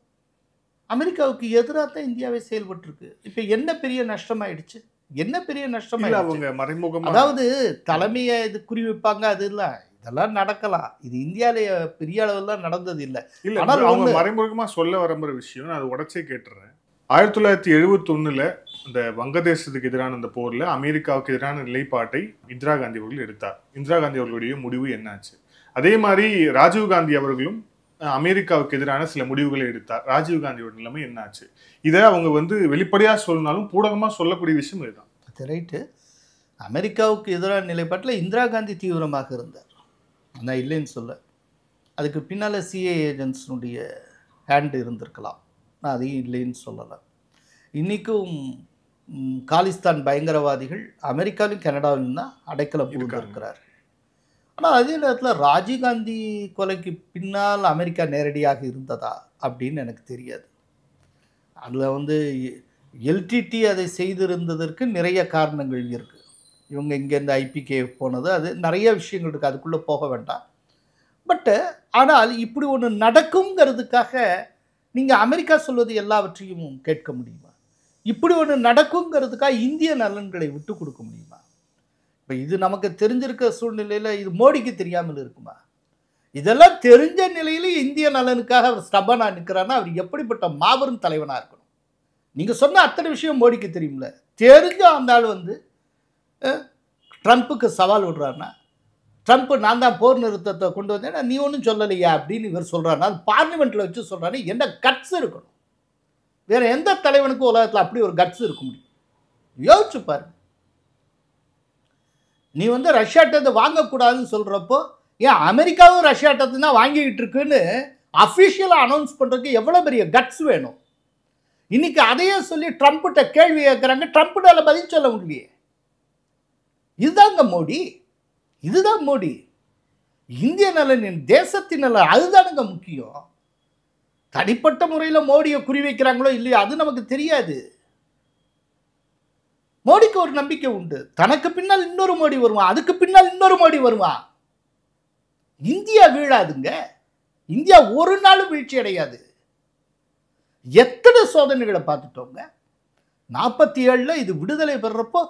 E: அமெரிக்காவுக்கு எதிராக தான் இந்தியாவை செயல்பட்டுருக்கு. இப்போ என்ன பெரிய நஷ்டமாயிடுச்சு? என்ன பெரிய நஷ்டமாயிடுச்சு?
D: அவங்க மறைமுகமா
E: அதாவது தலைமையை இது குறி வைப்பாங்க, அது இல்லை, இதெல்லாம் நடக்கலாம். இது இந்தியாவிலே பெரிய அளவுலாம் நடந்தது இல்லை.
D: இல்ல
E: ஆனால்
D: அவங்க மறைமுகமா சொல்ல வரம்புற விஷயம் நான் அதை உடச்சே கேட்டுறேன். 1971 இந்த வங்கதேசத்துக்கு எதிரான அந்த போர்ல அமெரிக்காவுக்கு எதிரான நிலைப்பாட்டை இந்திரா காந்தி அவர்கள் எடுத்தார். இந்திரா காந்தி அவர்களுடைய முடிவு என்னாச்சு? அதே மாதிரி ராஜீவ் காந்தி அவர்களும் அமெரிக்காவுக்கு எதிரான சில முடிவுகளை எடுத்தார். ராஜீவ் காந்தியோட நிலைமை என்னாச்சு? இதை அவங்க வெளிப்படையா சொன்னாலும் பூடகமா சொல்லக்கூடிய விஷயம் இதுதான்.
E: அது ரைட்டு. அமெரிக்காவுக்கு எதிரான நிலைப்பாட்டில் இந்திரா காந்தி தீவிரமாக இருந்தார், நான் இல்லைன்னு சொல்ல. அதுக்கு பின்னால் சிஏ ஏஜென்ட்ஸினுடைய ஹேண்டு இருந்திருக்கலாம், நான் அதையும் இல்லைன்னு சொல்லலை. இன்றைக்கும் காலிஸ்தான் பயங்கரவாதிகள் அமெரிக்காவிலும் கனடாவிலும் தான் அடைக்கலம் புகுந்திருக்கிறார். ஆனால் அதே நேரத்தில் ராஜீவ்காந்தி கொலைக்கு பின்னால் அமெரிக்கா நேரடியாக இருந்ததா அப்படின்னு எனக்கு தெரியாது. அதில் எல்டிடி அதை செய்திருந்ததற்கு நிறைய காரணங்கள் இருக்குது. இவங்க இங்கேருந்து ஐபிகே போனது, அது நிறைய விஷயங்கள் இருக்குது, அதுக்குள்ளே போக வேண்டாம். பட்டு ஆனால் இப்படி ஒன்று நடக்குங்கிறதுக்காக நீங்கள் அமெரிக்கா சொல்வது எல்லாவற்றையும் கேட்க முடியுமா? இப்படி ஒன்று நடக்குங்கிறதுக்காக இந்திய நலன்களை விட்டு கொடுக்க முடியுமா? இப்போ இது நமக்கு தெரிஞ்சிருக்க சூழ்நிலையில் இது மோடிக்கு தெரியாமல் இருக்குமா? இதெல்லாம் தெரிஞ்ச நிலையில் இந்திய நலனுக்காக அவர் ஸ்டபனாக நிற்கிறாருன்னா அவர் எப்படிப்பட்ட மாபெரும் தலைவனாக இருக்கணும்? நீங்கள் சொன்ன அத்தனை விஷயம் மோடிக்கு தெரியும்ல. தெரிஞ்ச அந்த ஆள் ட்ரம்ப்புக்கு சவால் விடுறாருன்னா, ட்ரம்ப் நான் தான் போர் நிறுத்தத்தை கொண்டு வந்தேன்னா நீ ஒன்றும் சொல்லலையா அப்படின்னு இவர் சொல்கிறாருன்னா, அது பார்லிமெண்ட்டில் வச்சு சொல்கிறாரு. என்ன கட்ஸ் இருக்கணும்? வேறு எந்த தலைவனுக்கும் உலகத்தில் அப்படி ஒரு கட்ஸ் இருக்க முடியும்? யோசிச்சு பாரு. நீ ரஷ்யாட்டத்தை வாங்கக்கூடாதுன்னு சொல்கிறப்போ ஏன் அமெரிக்காவும் ரஷ்யாட்டத்தை தான் வாங்கிக்கிட்டு இருக்குன்னு அஃபிஷியலாக அனௌன்ஸ் பண்ணுறதுக்கு எவ்வளோ பெரிய கட்ஸ் வேணும்? இன்னைக்கு அதையே சொல்லி ட்ரம்ப்கிட்ட கேள்வி கேட்குறாங்க, ட்ரம்ப்டால பதில் சொல்ல முடியலையே. இதுதாங்க மோடி, இதுதான் மோடி. இந்திய நலனின், தேசத்தின் நலன், அதுதானுங்க முக்கியம். தனிப்பட்ட முறையில் மோடியை குறிவைக்கிறாங்களோ இல்லையோ அது நமக்கு தெரியாது. மோடிக்கு ஒரு நம்பிக்கை உண்டு, தனக்கு பின்னால் இன்னொரு மோடி வருவான், அதுக்கு பின்னால் இன்னொரு மோடி வருவான். இந்தியா வீழாதுங்க, இந்தியா ஒரு நாளும் வீழ்ச்சி அடையாது. எத்தனை சோதனைகளை பார்த்துட்டோங்க. 47 இது விடுதலை பெறப்போ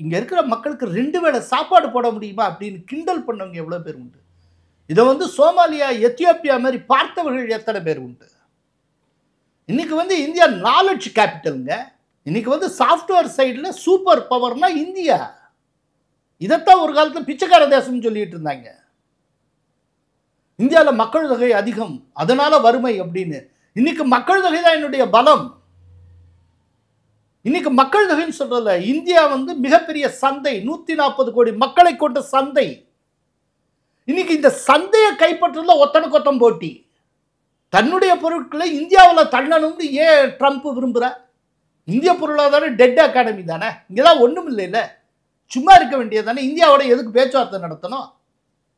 E: இங்கே இருக்கிற மக்களுக்கு 2 வேளை சாப்பாடு போட முடியுமா அப்படின்னு கிண்டல் பண்ணவங்க எவ்வளோ பேர் உண்டு. இதை சோமாலியா, எத்தியோப்பியா மாதிரி பார்த்தவர்கள் எத்தனை பேர் உண்டு. இன்னைக்கு இந்தியா நாலெட்ஜ் கேபிட்டலுங்க. இன்னைக்கு சாஃப்ட்வேர் சைடில் சூப்பர் பவர்னா இந்தியா. இதைத்தான் ஒரு காலத்தில் பிச்சைக்கார தேசம்னு சொல்லிட்டு இருந்தாங்க. இந்தியாவில் மக்கள் தொகை அதிகம், அதனால வறுமை அப்படின்னு. இன்னைக்கு மக்கள் தொகை தான் என்னுடைய பலம். இன்னைக்கு மக்கள் தொகைன்னு சொல்றல, இந்தியா மிகப்பெரிய சந்தை, 140 கோடி மக்களை கொண்ட சந்தை. இன்னைக்கு இந்த சந்தையை கைப்பற்றல ஒத்தனுக்கு ஒத்தம் போட்டி. தன்னுடைய பொருட்களை இந்தியாவில் தள்ளணும்னு ஏன் ட்ரம்ப் விரும்புகிற? இந்திய பொருளாதாரம் டெட் அகாடமி தானே, இங்கேதான் ஒன்றும் இல்லைல்ல, சும்மா இருக்க வேண்டியது தானே. இந்தியாவோட எதுக்கு பேச்சுவார்த்தை நடத்தணும்?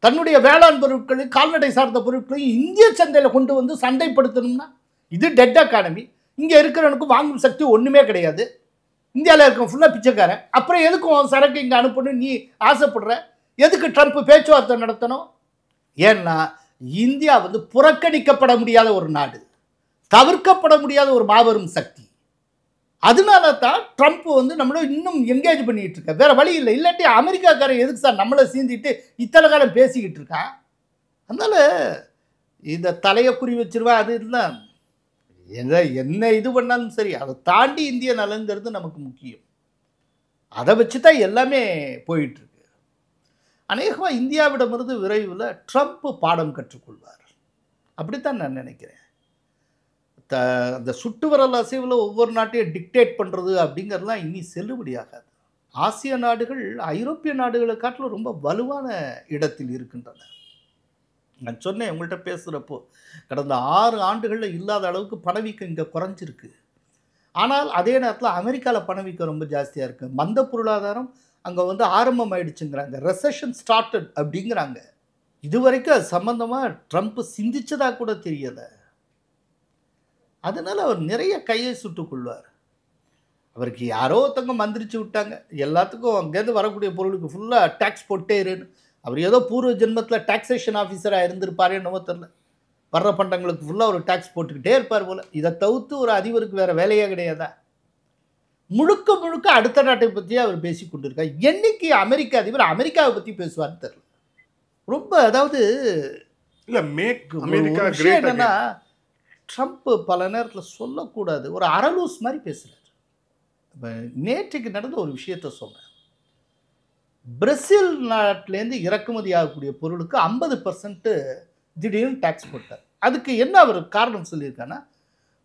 E: தன்னுடைய வேளாண் பொருட்களையும் கால்நடை சார்ந்த பொருட்களையும் இந்திய சந்தையில் கொண்டு சந்தைப்படுத்தணும்னா இது டெட் அகாடமி. இங்கே இருக்கிறவனுக்கு வாங்கும் சக்தி ஒன்றுமே கிடையாது. இந்தியாவில் இருக்க ஃபுல்லாக பிச்சைக்காரன். அப்புறம் எதுக்கும் சரக்கு இங்கே அனுப்பணும் நீ ஆசைப்படுற? எதுக்கு ட்ரம்ப் பேச்சுவார்த்தை நடத்தணும்? ஏன்னா இந்தியா புறக்கணிக்கப்பட முடியாத ஒரு நாடு, தவிர்க்கப்பட முடியாத ஒரு மாபெரும் சக்தி. அதனால தான் ட்ரம்ப் நம்மள இன்னும் என்கேஜ் பண்ணிட்டு இருக்க. வேற வழி இல்லை. இல்லாட்டி அமெரிக்காக்காரன் எதுக்கு சார் நம்மளை சீந்திட்டு இத்தனை காலம் பேசிக்கிட்டு இருக்கான்? அதனால இந்த தலையை குறி வச்சிருவா, அது இல்லை. என்ன இது பண்ணாலும் சரி, அதை தாண்டி இந்திய நலங்கிறது நமக்கு முக்கியம். அதை வச்சு தான் எல்லாமே போயிட்டு இருக்கு. அநேகமாக இந்தியாவிடமிருந்து விரைவில் ட்ரம்ப் பாடம் கற்றுக்கொள்வார், அப்படித்தான் நான் நினைக்கிறேன். அந்த சுட்டு விரல் அசைவில் ஒவ்வொரு நாட்டையும் டிக்டேட் பண்ணுறது அப்படிங்கிறதுலாம் இனி செல்லுபடியாகாது. ஆசிய நாடுகள் ஐரோப்பிய நாடுகளை காட்டிலும் ரொம்ப வலுவான இடத்தில் இருக்கின்றன. நான் சொன்னேன் உங்கள்கிட்ட பேசுகிறப்போ, கடந்த 6 ஆண்டுகளில் இல்லாத அளவுக்கு பணவீக்கம் இங்கே குறைஞ்சிருக்கு. ஆனால் அதே நேரத்தில் அமெரிக்காவில் பணவீக்கம் ரொம்ப ஜாஸ்தியாக இருக்குது. மந்த பொருளாதாரம் அங்கே வந்து ஆரம்பம் ஆயிடுச்சுங்கிறாங்க. ரெசெஷன் ஸ்டார்டட் அப்படிங்கிறாங்க. இதுவரைக்கும் அது சம்பந்தமாக ட்ரம்ப் சிந்திச்சதா கூட தெரியல. அதனால அவர் நிறைய கையை சுட்டுக் கொள்வார். அவருக்கு யாரோ ஒருத்தவங்க மந்திரிச்சு விட்டாங்க, எல்லாத்துக்கும் அங்கேருந்து வரக்கூடிய பொருளுக்கு ஃபுல்லாக டேக்ஸ் போட்டே இருன்னு. அவர் ஏதோ பூர்வ ஜென்மத்தில் டாக்ஸேஷன் ஆஃபீஸராக இருந்திருப்பாரு என்னவோ தெரில. வர்ற பண்டங்களுக்கு ஃபுல்லாக ஒரு டேக்ஸ் போட்டுக்கிட்டே இருப்பார் போல். இதை தவிர்த்து ஒரு அதிபருக்கு வேறு வேலையே கிடையாதா? முழுக்க முழுக்க அடுத்த நாட்டை பற்றியே அவர் பேசி கொண்டிருக்கார். என்னைக்கு அமெரிக்க அதிபர் அமெரிக்காவை பற்றி பேசுவார்னு தெரில. ரொம்ப அதாவது
D: இல்ல மேக்
E: ஒரு
D: அமெரிக்கா
E: விஷயம்
D: கிரேட்
E: என்னன்னா, ட்ரம்ப் பல நேரத்தில் சொல்லக்கூடாது, ஒரு அரலூஸ் மாதிரி பேசுகிறார். இப்போ நேற்றுக்கு நடந்த ஒரு விஷயத்த சொன்னேன். பிரேசில் நாட்டிலேருந்து இறக்குமதி ஆகக்கூடிய பொருளுக்கு 50% திடீர்னு டேக்ஸ் போட்டார். அதுக்கு என்ன அவர் காரணம் சொல்லியிருக்காங்கன்னா,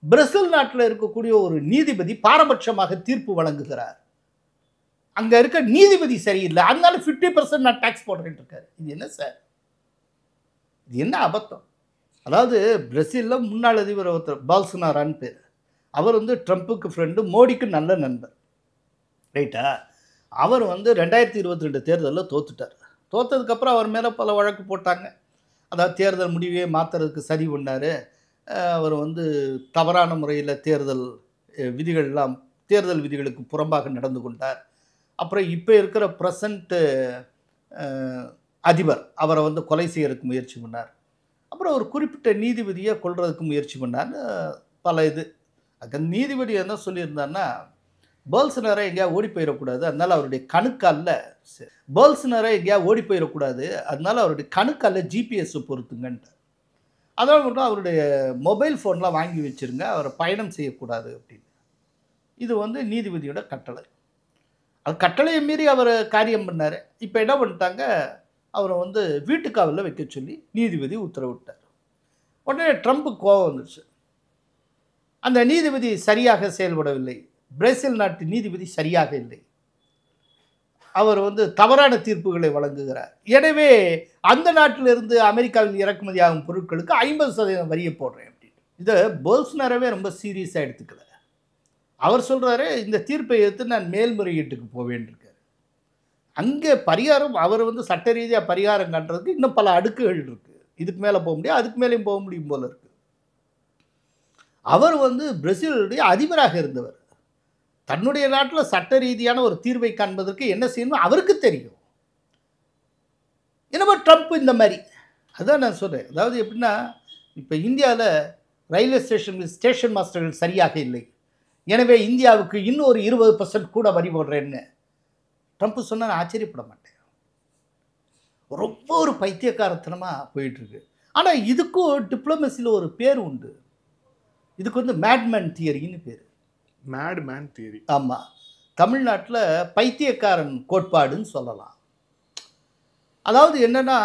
E: பிரேசில் நாட்டில் இருக்கக்கூடிய ஒரு நீதிபதி பாரபட்சமாக தீர்ப்பு வழங்குகிறார், அங்கே இருக்க நீதிபதி சரியில்லை, அதனால 50% நான் டேக்ஸ் போடுறேன்னு இருக்காரு. இது என்ன சார்? இது என்ன அபத்தம்? அதாவது பிரேசிலில் முன்னாள் அதிபர் ஒருத்தர் பால்சனாரான்னு பேர். அவர் வந்து ட்ரம்ப்புக்கு ஃப்ரெண்டு, மோடிக்கு நல்ல நண்பர், ரைட்டா? அவர் வந்து 2022 தேர்தலில் தோத்துட்டார். தோத்ததுக்கப்புறம் அவர் மேலே பல வழக்கு போட்டாங்க. அதாவது தேர்தல் முடிவே மாற்றுறதுக்கு சதி பண்ணார். அவர் வந்து தவறான முறையில் தேர்தல் விதிகளுக்கு புறம்பாக நடந்து கொண்டார். அப்புறம் இப்போ இருக்கிற ப்ரெசண்ட் அதிபர் அவரை வந்து கொலை செய்யறதுக்கு முயற்சி பண்ணார். அப்புறம் ஒரு குறிப்பிட்ட நீதிபதியை கொல்றதுக்கு முயற்சி பண்ணார்னு பல இது. அந்த நீதிபதி என்ன சொல்லியிருந்தாருன்னா, போல்சனாரை எங்கேயா ஓடி போயிடக்கூடாது, அதனால அவருடைய கணுக்காலில் போல்சனாரை எங்கேயா ஓடி போயிடக்கூடாது, அதனால அவருடைய கணுக்காலில் ஜிபிஎஸ் பொருத்துங்கன்ட்டு. அதனால் மட்டும் அவருடைய மொபைல் ஃபோன்லாம் வாங்கி வச்சுருங்க, அவரை பயணம் செய்யக்கூடாது அப்படின்னு. இது வந்து நீதிபதியோட கட்டளை. அது கட்டளையை மீறி அவர் காரியம் பண்ணார். இப்போ என்ன பண்ணிட்டாங்க, அவரை வந்து வீட்டுக்காவலில் வைக்க சொல்லி நீதிபதி உத்தரவிட்டார். உடனே ட்ரம்ப்புக்கு கோபம் வந்துடுச்சு. அந்த நீதிபதி சரியாக செயல்படவில்லை, பிரேசில் நாட்டு நீதிபதி சரியாக இல்லை, அவர் வந்து தவறான தீர்ப்புகளை வழங்குகிறார். எனவே அந்த நாட்டிலிருந்து அமெரிக்காவில் இறக்குமதி ஆகும் பொருட்களுக்கு 50% வரியை போடுறேன் அப்படின்னு. இதை போல்சனாரோவே ரொம்ப சீரியஸாக எடுத்துக்கல. அவர் சொல்கிறாரு, இந்த தீர்ப்பை எடுத்து நான் மேல்முறையீட்டுக்கு போவேன் இருக்கார். அங்கே பரிகாரம், அவர் வந்து சட்ட ரீதியாக பரிகாரம் காட்டுறதுக்கு இன்னும் பல அடுக்குகள் இருக்குது. இதுக்கு மேலே போக முடியாது, அதுக்கு மேலேயும் போக முடியும் போல இருக்குது. அவர் வந்து பிரேசிலுடைய அதிபராக இருந்தவர். தன்னுடைய நாட்டில் சட்ட ரீதியான ஒரு தீர்வை காண்பதற்கு என்ன செய்யணும் அவருக்கு தெரியும். என்னமோ ட்ரம்ப் இந்த மாதிரி, அதுதான் நான் சொல்கிறேன். அதாவது எப்படின்னா, இப்போ இந்தியாவில் ரயில்வே ஸ்டேஷன் மாஸ்டர்கள் சரியாக இல்லை, எனவே இந்தியாவுக்கு இன்னும் ஒரு 20% கூட வரி போடுறேன்னு ட்ரம்ப் சொன்னால் நான் ஆச்சரியப்பட மாட்டேன். ரொம்ப ஒரு பைத்தியக்காரத்தனமாக போயிட்டுருக்கு. ஆனால் இதுக்கும் டிப்ளமசியில் ஒரு பேர் உண்டு. இதுக்கு வந்து மேட்மேன் தியரின்னு பேர்.
D: Madman theory.
E: ஆமாம், தமிழ்நாட்டில் பைத்தியக்காரன் கோட்பாடுன்னு சொல்லலாம். அதாவது என்னென்னா,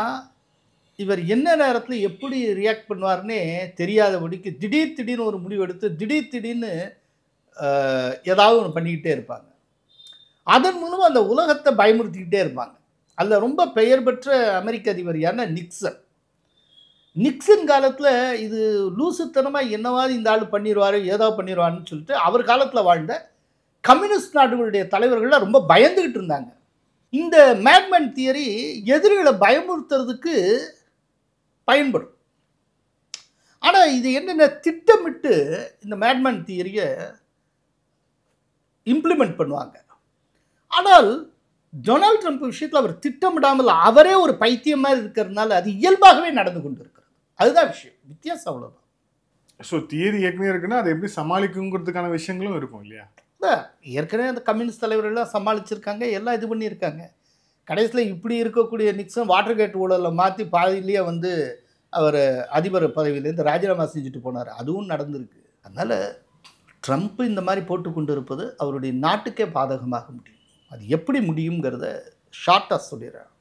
E: இவர் என்ன நேரத்தில் எப்படி ரியாக்ட் பண்ணுவார்னே தெரியாதபடிக்கு திடீர்னு ஒரு முடிவு எடுத்து திடீர்னு ஏதாவது ஒன்று பண்ணிக்கிட்டே இருப்பாங்க. அதன் மூலம் அந்த உலகத்தை பயமுறுத்திக்கிட்டே இருப்பாங்க. அதில் ரொம்ப பெயர் பெற்ற அமெரிக்க அதிபர் யாருன்னா நிக்சன் காலத்தில் இது லூசுத்தனமாக என்னவாது இந்த ஆள் பண்ணிடுவார், ஏதோ பண்ணிடுவான்னு சொல்லிட்டு அவர் காலத்தில் வாழ்ந்த கம்யூனிஸ்ட் நாடுகளுடைய தலைவர்கள்லாம் ரொம்ப பயந்துக்கிட்டு இருந்தாங்க. இந்த மேட்மேன் தியரி எதிரிகளை பயமுறுத்துறதுக்கு பயன்படும். ஆனால் இது என்னென்ன திட்டமிட்டு இந்த மேட்மேன் தியரியை இம்ப்ளிமெண்ட் பண்ணுவாங்க. ஆனால் டொனால்ட் ட்ரம்ப் விஷயத்தில் அவர் திட்டமிடாமல் அவரே ஒரு பைத்தியம் மாதிரி இருக்கிறதுனால அது இயல்பாகவே நடந்து கொண்டு இருக்கிறது. அதுதான் விஷயம், வித்தியாசம் அவ்வளோதான்.
D: ஸோ தியரி ஏற்கனவே இருக்குன்னா அதை எப்படி சமாளிக்குங்கிறதுக்கான விஷயங்களும் இருக்கும் இல்லையா?
E: ஏற்கனவே அந்த கம்யூனிஸ்ட் தலைவர்கள்லாம் சமாளிச்சிருக்காங்க, எல்லாம் இது பண்ணியிருக்காங்க. கடைசியில் இப்படி இருக்கக்கூடிய நிக்சன் வாட்டர் கேட் ஊழலில் மாற்றி பாதியிலேயே வந்து அவர் அதிபர் பதவியிலேருந்து ராஜினாமா செஞ்சுட்டு போனார். அதுவும் நடந்திருக்கு. அதனால் ட்ரம்ப் இந்த மாதிரி போட்டு கொண்டு இருப்பது அவருடைய நாட்டுக்கே பாதகமாக முடியும். அது எப்படி முடியுங்கிறத ஷார்ட்டாக சொல்லிடுறார்.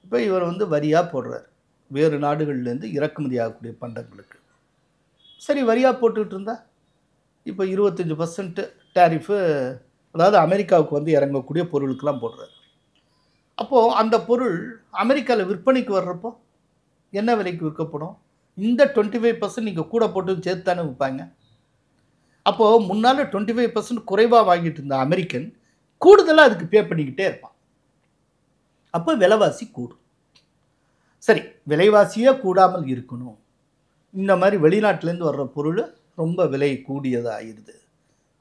E: இப்போ இவர் வந்து வரியாக போடுறார் வேறு நாடுகள்லேருந்து இறக்குமதி ஆகக்கூடிய பண்டங்களுக்கு. சரி, வரியாக போட்டுக்கிட்டு இருந்தால் இப்போ 25% டேரிஃபு, அதாவது அமெரிக்காவுக்கு வந்து இறங்கக்கூடிய பொருளுக்கெல்லாம் போடுறாரு. அப்போது அந்த பொருள் அமெரிக்காவில் விற்பனைக்கு வர்றப்போ என்ன விலைக்கு விற்கப்படும்? இந்த 25% நீங்கள் கூட போட்டு சேர்த்து தானே விற்பாங்க. அப்போது முன்னால் 25% குறைவாக வாங்கிட்டு இருந்த அமெரிக்கன் கூடுதலாக அதுக்கு பே பண்ணிக்கிட்டே இருப்பான். அப்போ விலைவாசி கூடும். சரி, விலைவாசியே கூடாமல் இருக்கணும், இந்த மாதிரி வெளிநாட்டிலேருந்து வர்ற பொருள் ரொம்ப விலை கூடியதாக ஆயிடுது,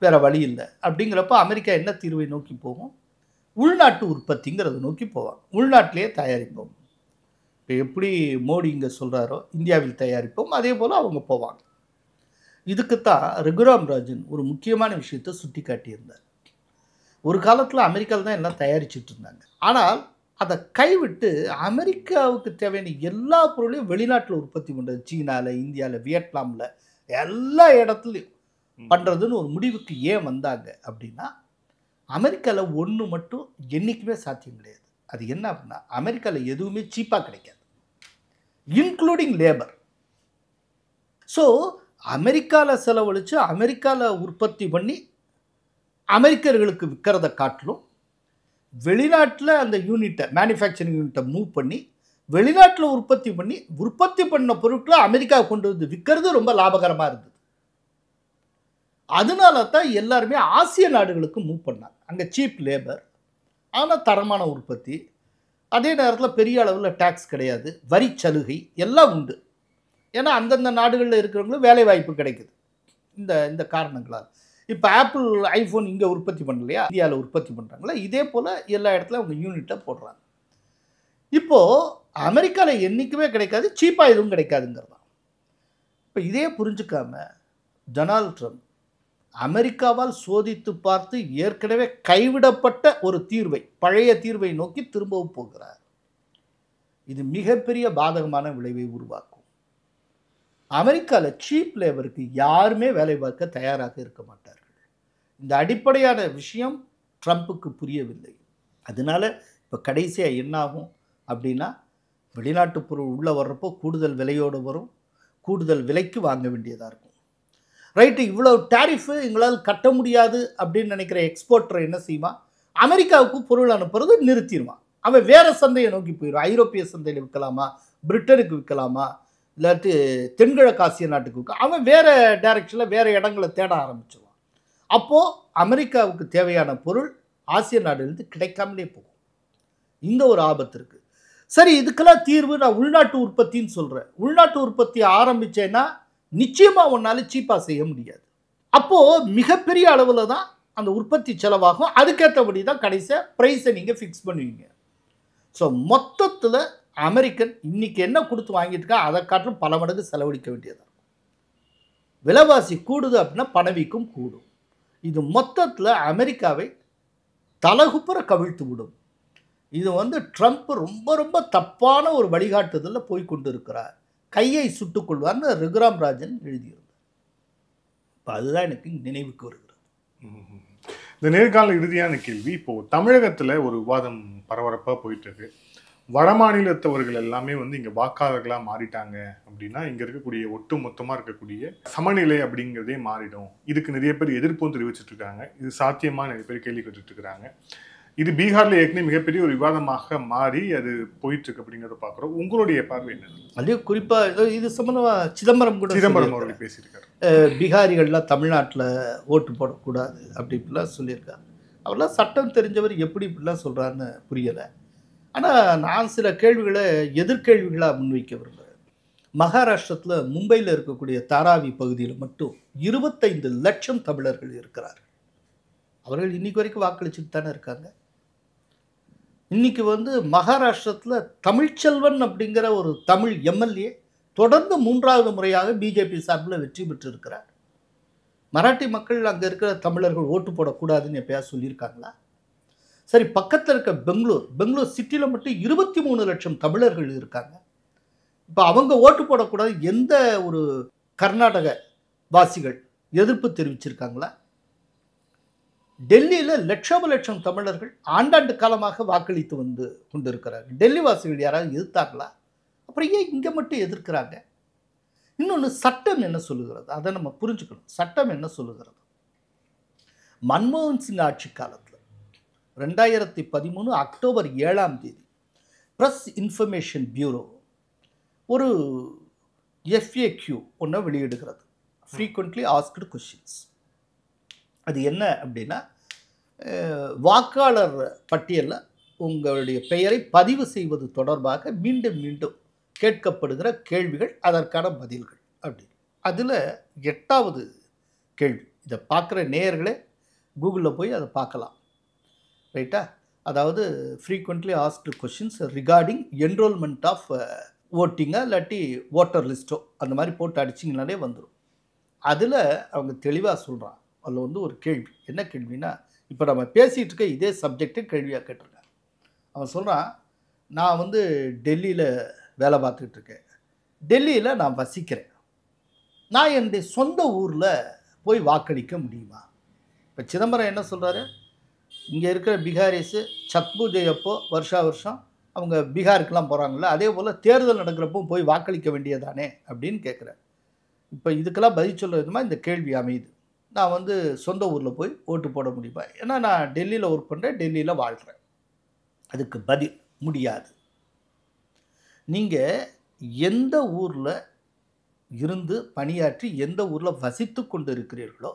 E: வேறு வழி இல்லை அப்படிங்கிறப்ப அமெரிக்கா என்ன தீர்வை நோக்கி போகும்? உள்நாட்டு உற்பத்திங்கிறத நோக்கி போவாங்க. உள்நாட்டிலேயே தயாரிப்போம். இப்போ எப்படி மோடி இங்கே சொல்கிறாரோ இந்தியாவில் தயாரிப்போம், அதே போல் அவங்க போவாங்க. இதுக்குத்தான் ரகுராம் ராஜன் ஒரு முக்கியமான விஷயத்தை சுட்டி காட்டியிருந்தார். ஒரு காலத்தில் அமெரிக்காவில் தான் எல்லாம் தயாரிச்சுட்டு இருந்தாங்க. ஆனால் அதை கைவிட்டு அமெரிக்காவுக்கு தேவையான எல்லா பொருளையும் வெளிநாட்டில் உற்பத்தி பண்ணுறது, சீனாவில், இந்தியாவில், வியட்நாமில், எல்லா இடத்துலையும் பண்ணுறதுன்னு ஒரு முடிவுக்கு ஏன் வந்தாங்க அப்படின்னா, அமெரிக்காவில் ஒன்று மட்டும் என்றைக்குமே சாத்தியம் கிடையாது. அது என்ன அப்படின்னா, அமெரிக்காவில் எதுவுமே சீப்பாக கிடைக்காது, இன்க்ளூடிங் லேபர். ஸோ அமெரிக்காவில் செலவழித்து அமெரிக்காவில் உற்பத்தி பண்ணி அமெரிக்கர்களுக்கு விற்கிறத காட்டிலும் வெளிநாட்டில் அந்த யூனிட்டை, மேனுஃபேக்சரிங் யூனிட்டை மூவ் பண்ணி வெளிநாட்டில் உற்பத்தி பண்ண பொருட்களை அமெரிக்கா கொண்டு வந்து விற்கிறது ரொம்ப லாபகரமாக இருந்தது. அதனால தான் எல்லாருமே ஆசிய நாடுகளுக்கு மூவ் பண்ணாங்க. அங்கே சீப் லேபர், ஆனால் தரமான உற்பத்தி, அதே நேரத்தில் பெரிய அளவில் டேக்ஸ் கிடையாது, வரி சலுகை எல்லாம் உண்டு. ஏன்னா அந்தந்த நாடுகளில் இருக்கிறவங்களும் வேலை வாய்ப்பு கிடைக்குது இந்த காரணங்களால். இப்போ ஆப்பிள் ஐஃபோன் இங்கே உற்பத்தி பண்ணலையா, இந்தியாவில் உற்பத்தி பண்ணுறாங்களா, இதே போல் எல்லா இடத்துல அவங்க யூனிட்டை போடுறாங்க. இப்போது அமெரிக்காவில் என்றைக்குமே கிடைக்காது, சீப்பாக எதுவும் கிடைக்காதுங்கிறது தான். இப்போ இதே புரிஞ்சுக்காம டொனால்ட் ட்ரம்ப் அமெரிக்காவால் சோதித்து பார்த்து ஏற்கனவே கைவிடப்பட்ட ஒரு தீர்வை, பழைய தீர்வை நோக்கி திரும்பவும் போகிறார். இது மிகப்பெரிய பாதகமான விளைவை உருவாக்கும். அமெரிக்காவில் சீப் லேபருக்கு யாருமே வேலை பார்க்க தயாராக இருக்க மாட்டார்கள். இந்த அடிப்படையான விஷயம் ட்ரம்ப்புக்கு புரியவில்லை. அதனால இப்போ கடைசியாக என்ன ஆகும் அப்படின்னா, வெளிநாட்டு பொருள் உள்ளே வர்றப்போ கூடுதல் விலையோடு வரும், கூடுதல் விலைக்கு வாங்க வேண்டியதாக இருக்கும். ரைட்டு, இவ்வளோ டேரிஃபு எங்களால் கட்ட முடியாது அப்படின்னு நினைக்கிற எக்ஸ்போர்ட்டர் என்ன செய்வான்? அமெரிக்காவுக்கு பொருள் அனுப்புறது நிறுத்திடுவான். அவன் வேறு சந்தையை நோக்கி போயிடுவான். ஐரோப்பிய சந்தையில் விற்கலாமா, பிரிட்டனுக்கு விற்கலாமா, இல்லாட்டி தென்கிழக்கு ஆசிய நாட்டுக்கு விற்க, அவன் வேறு டைரக்ஷனில் வேறு இடங்களை தேட ஆரம்பிச்சிடுவான். அப்போது அமெரிக்காவுக்கு தேவையான பொருள் ஆசிய நாடுலேருந்து கிடைக்காமலே போகும். இந்த ஒரு ஆபத்து இருக்குது. சரி, இதுக்கெல்லாம் தீர்வு நான் உள்நாட்டு உற்பத்தின்னு சொல்கிறேன். உள்நாட்டு உற்பத்தி ஆரம்பித்தேன்னா நிச்சயமாக ஒன்றால் சீப்பாக செய்ய முடியாது. அப்போது மிகப்பெரிய அளவில் தான் அந்த உற்பத்தி செலவாகும். அதுக்கேற்றபடி தான் கடைசியாக ப்ரைஸை நீங்கள் ஃபிக்ஸ் பண்ணுவீங்க. ஸோ மொத்தத்தில் அமெரிக்கன் இன்னைக்கு என்ன கொடுத்து வாங்கிட்டு இருக்கா அதை காட்டிலும் பல மடங்கு செலவழிக்க வேண்டியதாக இருக்கும். விலைவாசி கூடுது அப்படின்னா பணவீக்கம் கூடும். இது மொத்தத்தில் அமெரிக்காவை தலகுப்புற கவிழ்த்து விடும். இது ட்ரம்ப் ரொம்ப ரொம்ப தப்பான ஒரு வழிகாட்டுதலில் போய் கொண்டு இருக்கிறார். கையை சுட்டுக்கொள்வார்னு ரகுராம் ராஜன் எழுதியிருந்தார். இப்போ அதுதான் எனக்கு நினைவுக்கு வருகிறது.
D: இந்த நேர்காணல் இறுதியான கேள்வி, இப்போது தமிழகத்தில் ஒரு விவாதம் பரபரப்பாக போயிட்டு இருக்கு. வட மாநிலத்தவர்கள் எல்லாமே இங்கே வாக்காளர்களாக மாறிட்டாங்க அப்படின்னா இங்கே இருக்கக்கூடிய ஒட்டு மொத்தமாக இருக்கக்கூடிய சமநிலை அப்படிங்கிறதே மாறிடும். இதுக்கு நிறைய பேர் எதிர்ப்பும் தெரிவிச்சுட்டு இருக்காங்க. இது சாத்தியமாக நிறைய பேர் கேள்வி கேட்டுட்டு இருக்கிறாங்க. இது பீகாரில் ஏற்கனவே மிகப்பெரிய ஒரு விவாதமாக மாறி அது போயிட்டு இருக்கு அப்படிங்கிறத பார்க்குறோம். உங்களுடைய பார்வை என்ன?
E: அதே குறிப்பாக இது சம்பந்தமாக சிதம்பரம் அவர்கள்
D: பேசியிருக்காரு.
E: பீகாரிகள்லாம் தமிழ்நாட்டில் ஓட்டு போடக்கூடாது அப்படி இப்படிலாம் சொல்லியிருக்காரு. அவர்லாம் சட்டம் தெரிஞ்சவர் எப்படி இப்படிலாம் சொல்கிறாருன்னு புரியலை. ஆனால் நான் சில கேள்விகளை எதிர்கேள்விகளாக முன்வைக்க விரும்புகிறேன். மகாராஷ்டிரத்தில் மும்பையில் இருக்கக்கூடிய தாராவி பகுதியில் மட்டும் 25 லட்சம் தமிழர்கள் இருக்கிறார்கள். அவர்கள் இன்னைக்கு வரைக்கும் வாக்களிச்சுட்டு தானே இருக்காங்க. இன்னைக்கு மகாராஷ்டிரத்தில் தமிழ்ச்செல்வன் அப்படிங்கிற ஒரு தமிழ் எம்எல்ஏ தொடர்ந்து 3வது முறையாக பிஜேபி சார்பில் வெற்றி பெற்றிருக்கிறார். மராட்டி மக்கள் அங்கே இருக்கிற தமிழர்கள் ஓட்டு போடக்கூடாதுன்னு எப்பயாவது சொல்லியிருக்காங்களா? சரி, பக்கத்தில் இருக்க பெங்களூர் சிட்டியில் மட்டும் 23 லட்சம் தமிழர்கள் இருக்காங்க. இப்போ அவங்க ஓட்டு போடக்கூடாது எந்த ஒரு கர்நாடக வாசிகள் எதிர்ப்பு தெரிவிச்சிருக்காங்களா? டெல்லியில் லட்சம் தமிழர்கள் ஆண்டாண்டு காலமாக வாக்களித்து கொண்டிருக்கிறார்கள். டெல்லி வாசிகள் யாராவது எதிர்த்தாங்களா? அப்புறம் ஏன் இங்கே மட்டும் எதிர்க்கிறாங்க? இன்னொன்று, சட்டம் என்ன சொல்லுகிறது அதை நம்ம புரிஞ்சுக்கணும். சட்டம் என்ன சொல்லுகிறது? மன்மோகன் சிங் ஆட்சி காலத்தில் 2013 அக்டோபர் 7ஆம் தேதி ப்ரெஸ் இன்ஃபர்மேஷன் பியூரோ ஒரு FAQ ஒன்று வெளியிடுகிறது, ஃப்ரீக்வெண்ட்லி ஆஸ்க்டு கொஸ்டின்ஸ். அது என்ன அப்படின்னா, வாக்காளர் பட்டியலில் உங்களுடைய பெயரை பதிவு செய்வது தொடர்பாக மீண்டும் மீண்டும் கேட்கப்படுகிற கேள்விகள், அதற்கான பதில்கள் அப்படின்னு. அதில் 8வது கேள்வி, இதை பார்க்குற நேயர்களே கூகுளில் போய் அதை பார்க்கலாம், ரைட்டா? அதாவது frequently asked questions regarding enrolment of ஓட்டிங்கா இல்லாட்டி ஓட்டர் லிஸ்ட்டோ அந்த மாதிரி போட்டு அடிச்சிங்கனாலே வந்துடும். அதில் அவங்க தெளிவாக சொல்கிறான். அதில் வந்து ஒரு கேள்வி, என்ன கேள்வினா, இப்போ நம்ம பேசிகிட்டு இருக்க இதே சப்ஜெக்டை கேள்வியாக கேட்டிருக்கேன். அவன் சொல்கிறான், நான் வந்து டெல்லியில் வேலை பார்த்துட்ருக்கேன், டெல்லியில் நான் வசிக்கிறேன், நான் என்னுடைய சொந்த ஊரில் போய் வாக்களிக்க முடியுமா? இப்போ சிதம்பரம் என்ன சொல்கிறாரு, இங்கே இருக்கிற பீகாரிஸு சத் பூஜை அப்போ வருஷா வருஷம் அவங்க பீகாருக்கெலாம் போகிறாங்கல்ல, அதே போல் தேர்தல் நடக்கிறப்போ போய் வாக்களிக்க வேண்டியதானே அப்படின்னு கேட்குறாரு. இப்போ இதுக்கெல்லாம் பதில் சொல்கிற விதமாக இந்த கேள்வி அமையுது. நான் வந்து சொந்த ஊரில் போய் ஓட்டு போட முடியுமா? ஏன்னா நான் டெல்லியில் ஒர்க் பண்ணுறேன், டெல்லியில் வாழ்கிறேன். அதுக்கு பதில் முடியாது. நீங்கள் எந்த ஊரில் இருந்து பணியாற்றி எந்த ஊரில் வசித்து கொண்டு இருக்கிறீர்களோ,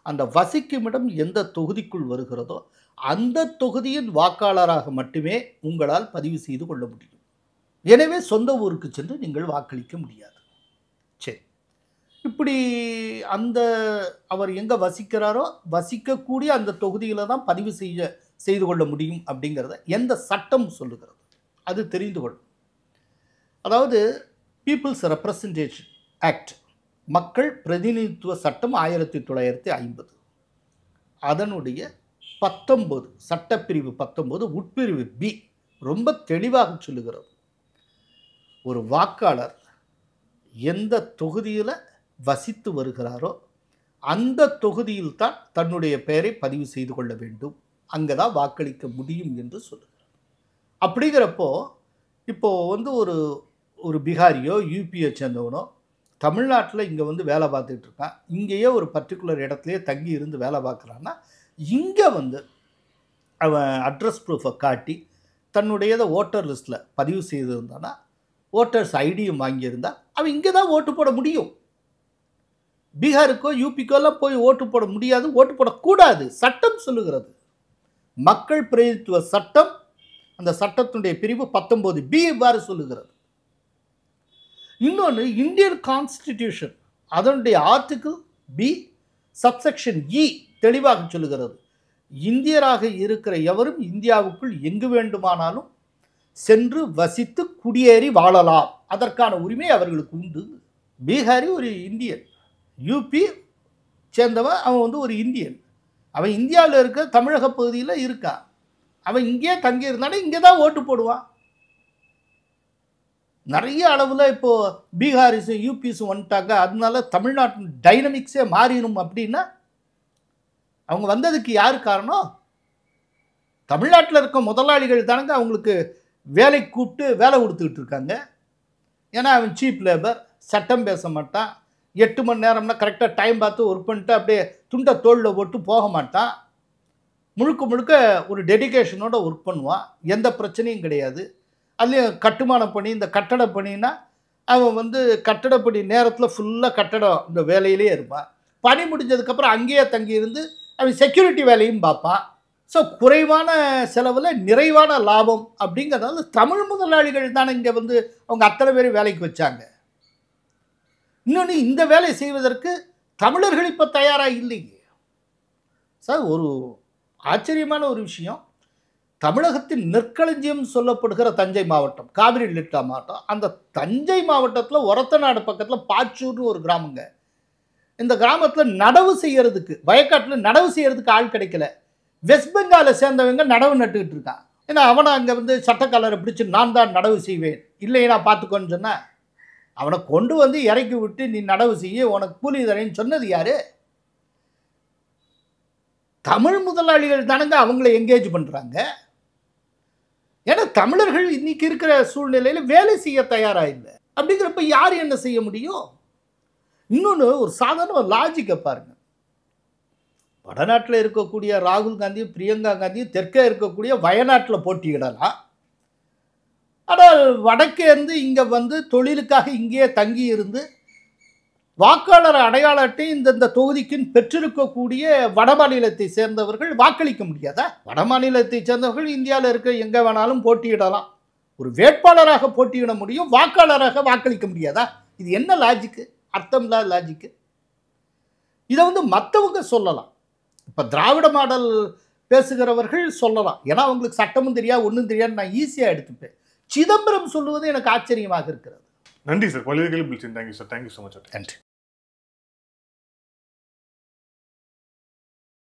E: அந்த வசிக்கும் இடம் எந்த தொகுதிக்குள் வருகிறதோ அந்த தொகுதியின் வாக்காளராக மட்டுமே உங்களால் பதிவு செய்து கொள்ள முடியும். எனவே சொந்த ஊருக்கு சென்று நீங்கள் வாக்களிக்க முடியாது. சரி, இப்படி அந்த அவர் எங்கே வசிக்கிறாரோ வசிக்கக்கூடிய அந்த தொகுதியில் தான் பதிவு செய்து கொள்ள முடியும் அப்படிங்கிறத எந்த சட்டம் சொல்லுகிறது அது தெரிந்து கொள்ளும். அதாவது பீப்புள்ஸ் ரெப்ரசன்டேஷன் ஆக்ட், மக்கள் பிரதிநிதித்துவ சட்டம் 1950, அதனுடைய 19 சட்டப்பிரிவு 19 உட்பிரிவு பி ரொம்ப தெளிவாக சொல்லுகிறது, ஒரு வாக்காளர் எந்த தொகுதியில் வசித்து வருகிறாரோ அந்த தொகுதியில் தான் தன்னுடைய பெயரை பதிவு செய்து கொள்ள வேண்டும், அங்கே தான் வாக்களிக்க முடியும் என்று சொல்லுகிறார். அப்படிங்கிறப்போ இப்போது வந்து ஒரு பீகாரியோ யூபியை சேர்ந்தவனோ தமிழ்நாட்டில் இங்கே வந்து வேலை பார்த்துட்டு இருக்கான், இங்கேயே ஒரு பர்டிகுலர் இடத்துலையே தங்கி இருந்து வேலை பார்க்குறான்னா, இங்கே வந்து அவன் அட்ரஸ் ப்ரூஃபை காட்டி தன்னுடையதை ஓட்டர் லிஸ்ட்டில் பதிவு செய்திருந்தானா, ஓட்டர்ஸ் ஐடியும் வாங்கியிருந்தால் அவன் இங்கே தான் ஓட்டு போட முடியும். பீகாருக்கோ யூபிக்கோலாம் போய் ஓட்டு போட முடியாது, ஓட்டு போடக்கூடாது, சட்டம் சொல்லுகிறது. மக்கள் பிரதிநிதித்துவ சட்டம், அந்த சட்டத்தினுடைய பிரிவு 19 பி இவ்வாறு சொல்லுகிறது. இன்னொன்று, இந்தியன் கான்ஸ்டிடியூஷன் அதனுடைய ஆர்டிகிள் பி சப்செக்ஷன் இ தெளிவாக சொல்லுகிறது, இந்தியராக இருக்கிற எவரும் இந்தியாவுக்குள் எங்கு வேண்டுமானாலும் சென்று வசித்து குடியேறி வாழலாம், அதற்கான உரிமை அவர்களுக்கு உண்டு. பீகாரி ஒரு இந்தியன், யூபி சேர்ந்தவன் அவன் வந்து ஒரு இந்தியன், அவன் இந்தியாவில் இருக்க தமிழக பகுதியில் இருக்கான், அவன் இங்கே தங்கி இருந்தானே இங்கே தான் ஓட்டு போடுவான். நிறைய அளவில் இப்போது பீகாரிஸும் யூபிஸும் வந்துட்டாங்க, அதனால தமிழ்நாட்டின் டைனமிக்ஸே மாறிடும் அப்படின்னா அவங்க வந்ததுக்கு யார் காரணம்? தமிழ்நாட்டில் இருக்க முதலாளிகள் தானங்க அவங்களுக்கு வேலை கூப்பிட்டு வேலை கொடுத்துக்கிட்டு இருக்காங்க. ஏன்னா அவன் சீப் லேபர், சட்டம் பேச மாட்டான், 8 மணி நேரம்னா கரெக்டாக டைம் பார்த்து ஒர்க் பண்ணிட்டு அப்படியே துண்டை தோளில் போட்டு போக மாட்டான், முழுக்க முழுக்க ஒரு டெடிகேஷனோட ஒர்க் பண்ணுவான், எந்த பிரச்சனையும் கிடையாது. அதுலேயும் கட்டுமான பணி, இந்த கட்டட பணின்னா அவன் வந்து கட்டடப்பணி நேரத்தில் ஃபுல்லாக கட்டடம் இந்த வேலையிலே இருப்பான், பணி முடிஞ்சதுக்கப்புறம் அங்கேயே தங்கி இருந்து அவன் செக்யூரிட்டி வேலையும் பார்ப்பான். ஸோ குறைவான செலவில் நிறைவான லாபம் அப்படிங்கிறதால தமிழ் முதலாளிகள் தானே இங்கே வந்து அவங்க அத்தனை பேரும் வேலைக்கு வச்சாங்க. இன்னொன்று, இந்த வேலை செய்வதற்கு தமிழர்கள் இப்போ தயாராக இல்லைங்க சார். ஒரு ஆச்சரியமான ஒரு விஷயம், தமிழகத்தின் நெற்களஞ்சியம் சொல்லப்படுகிற தஞ்சை மாவட்டம், காவிரி டெல்டா மாவட்டம், அந்த தஞ்சை மாவட்டத்தில் ஒரத்தநாடு பக்கத்தில் பாச்சூர்னு ஒரு கிராமங்க. இந்த கிராமத்தில் நடவு செய்யறதுக்கு, வயக்காட்டில் நடவு செய்யறதுக்கு ஆள் கிடைக்கல. வெஸ்ட் பெங்காலை சேர்ந்தவங்க நடவு நட்டுக்கிட்டு இருக்கான். ஏன்னா அவனை அங்கே வந்து சட்டக்காலரை பிடிச்சி நான் தான் நடவு செய்வேன், இல்லையே நான் பார்த்துக்கோன்னு சொன்னேன். அவனை கொண்டு வந்து இறக்கி விட்டு நீ நடவு செய்ய, உனக்கு கூலி தரேன்னு சொன்னது யாரு? தமிழ் முதலாளிகள் தானங்க அவங்கள என்கேஜ் பண்ணுறாங்க. ஏன்னா தமிழர்கள் இன்னைக்கு இருக்கிற சூழ்நிலையில் வேலை செய்ய தயாராக இல்லை. அப்படிங்கிறப்ப யார் என்ன செய்ய முடியும்? இன்னொன்று, ஒரு சாதாரண லாஜிக்கை பாருங்கள். வடநாட்டில் இருக்கக்கூடிய ராகுல் காந்தியும் பிரியங்கா காந்தியும் தெற்கே இருக்கக்கூடிய வயநாட்டில் போட்டியிடலாம். ஆனால் வடக்கே இருந்து இங்கே வந்து தொழிலுக்காக இங்கேயே தங்கி இருந்து வாக்காளர் அடையாள அட்டை இந்த தொகுதிக்கு பெற்றிருக்கக்கூடிய வட மாநிலத்தை சேர்ந்தவர்கள் வாக்களிக்க முடியாதா? வட மாநிலத்தை சேர்ந்தவர்கள் இந்தியாவில் இருக்க எங்கே வேணாலும் போட்டியிடலாம். ஒரு வேட்பாளராக போட்டியிட முடியும், வாக்காளராக வாக்களிக்க முடியாதா? இது என்ன லாஜிக்கு? அர்த்தம் இல்லாத லாஜிக்கு. இதை மற்றவங்க சொல்லலாம். இப்போ திராவிட மாடல் பேசுகிறவர்கள் சொல்லலாம், ஏன்னா அவங்களுக்கு சட்டமும் தெரியாது ஒன்றும் தெரியாது, நான் ஈஸியாக எடுத்துப்பேன். சிதம்பரம் சொல்லுவது எனக்கு ஆச்சரியமாக இருக்கிறது.
D: நன்றி சார். பல்வேறு கேள்வி. Thank you sir. Thank you so much.
E: நன்றி.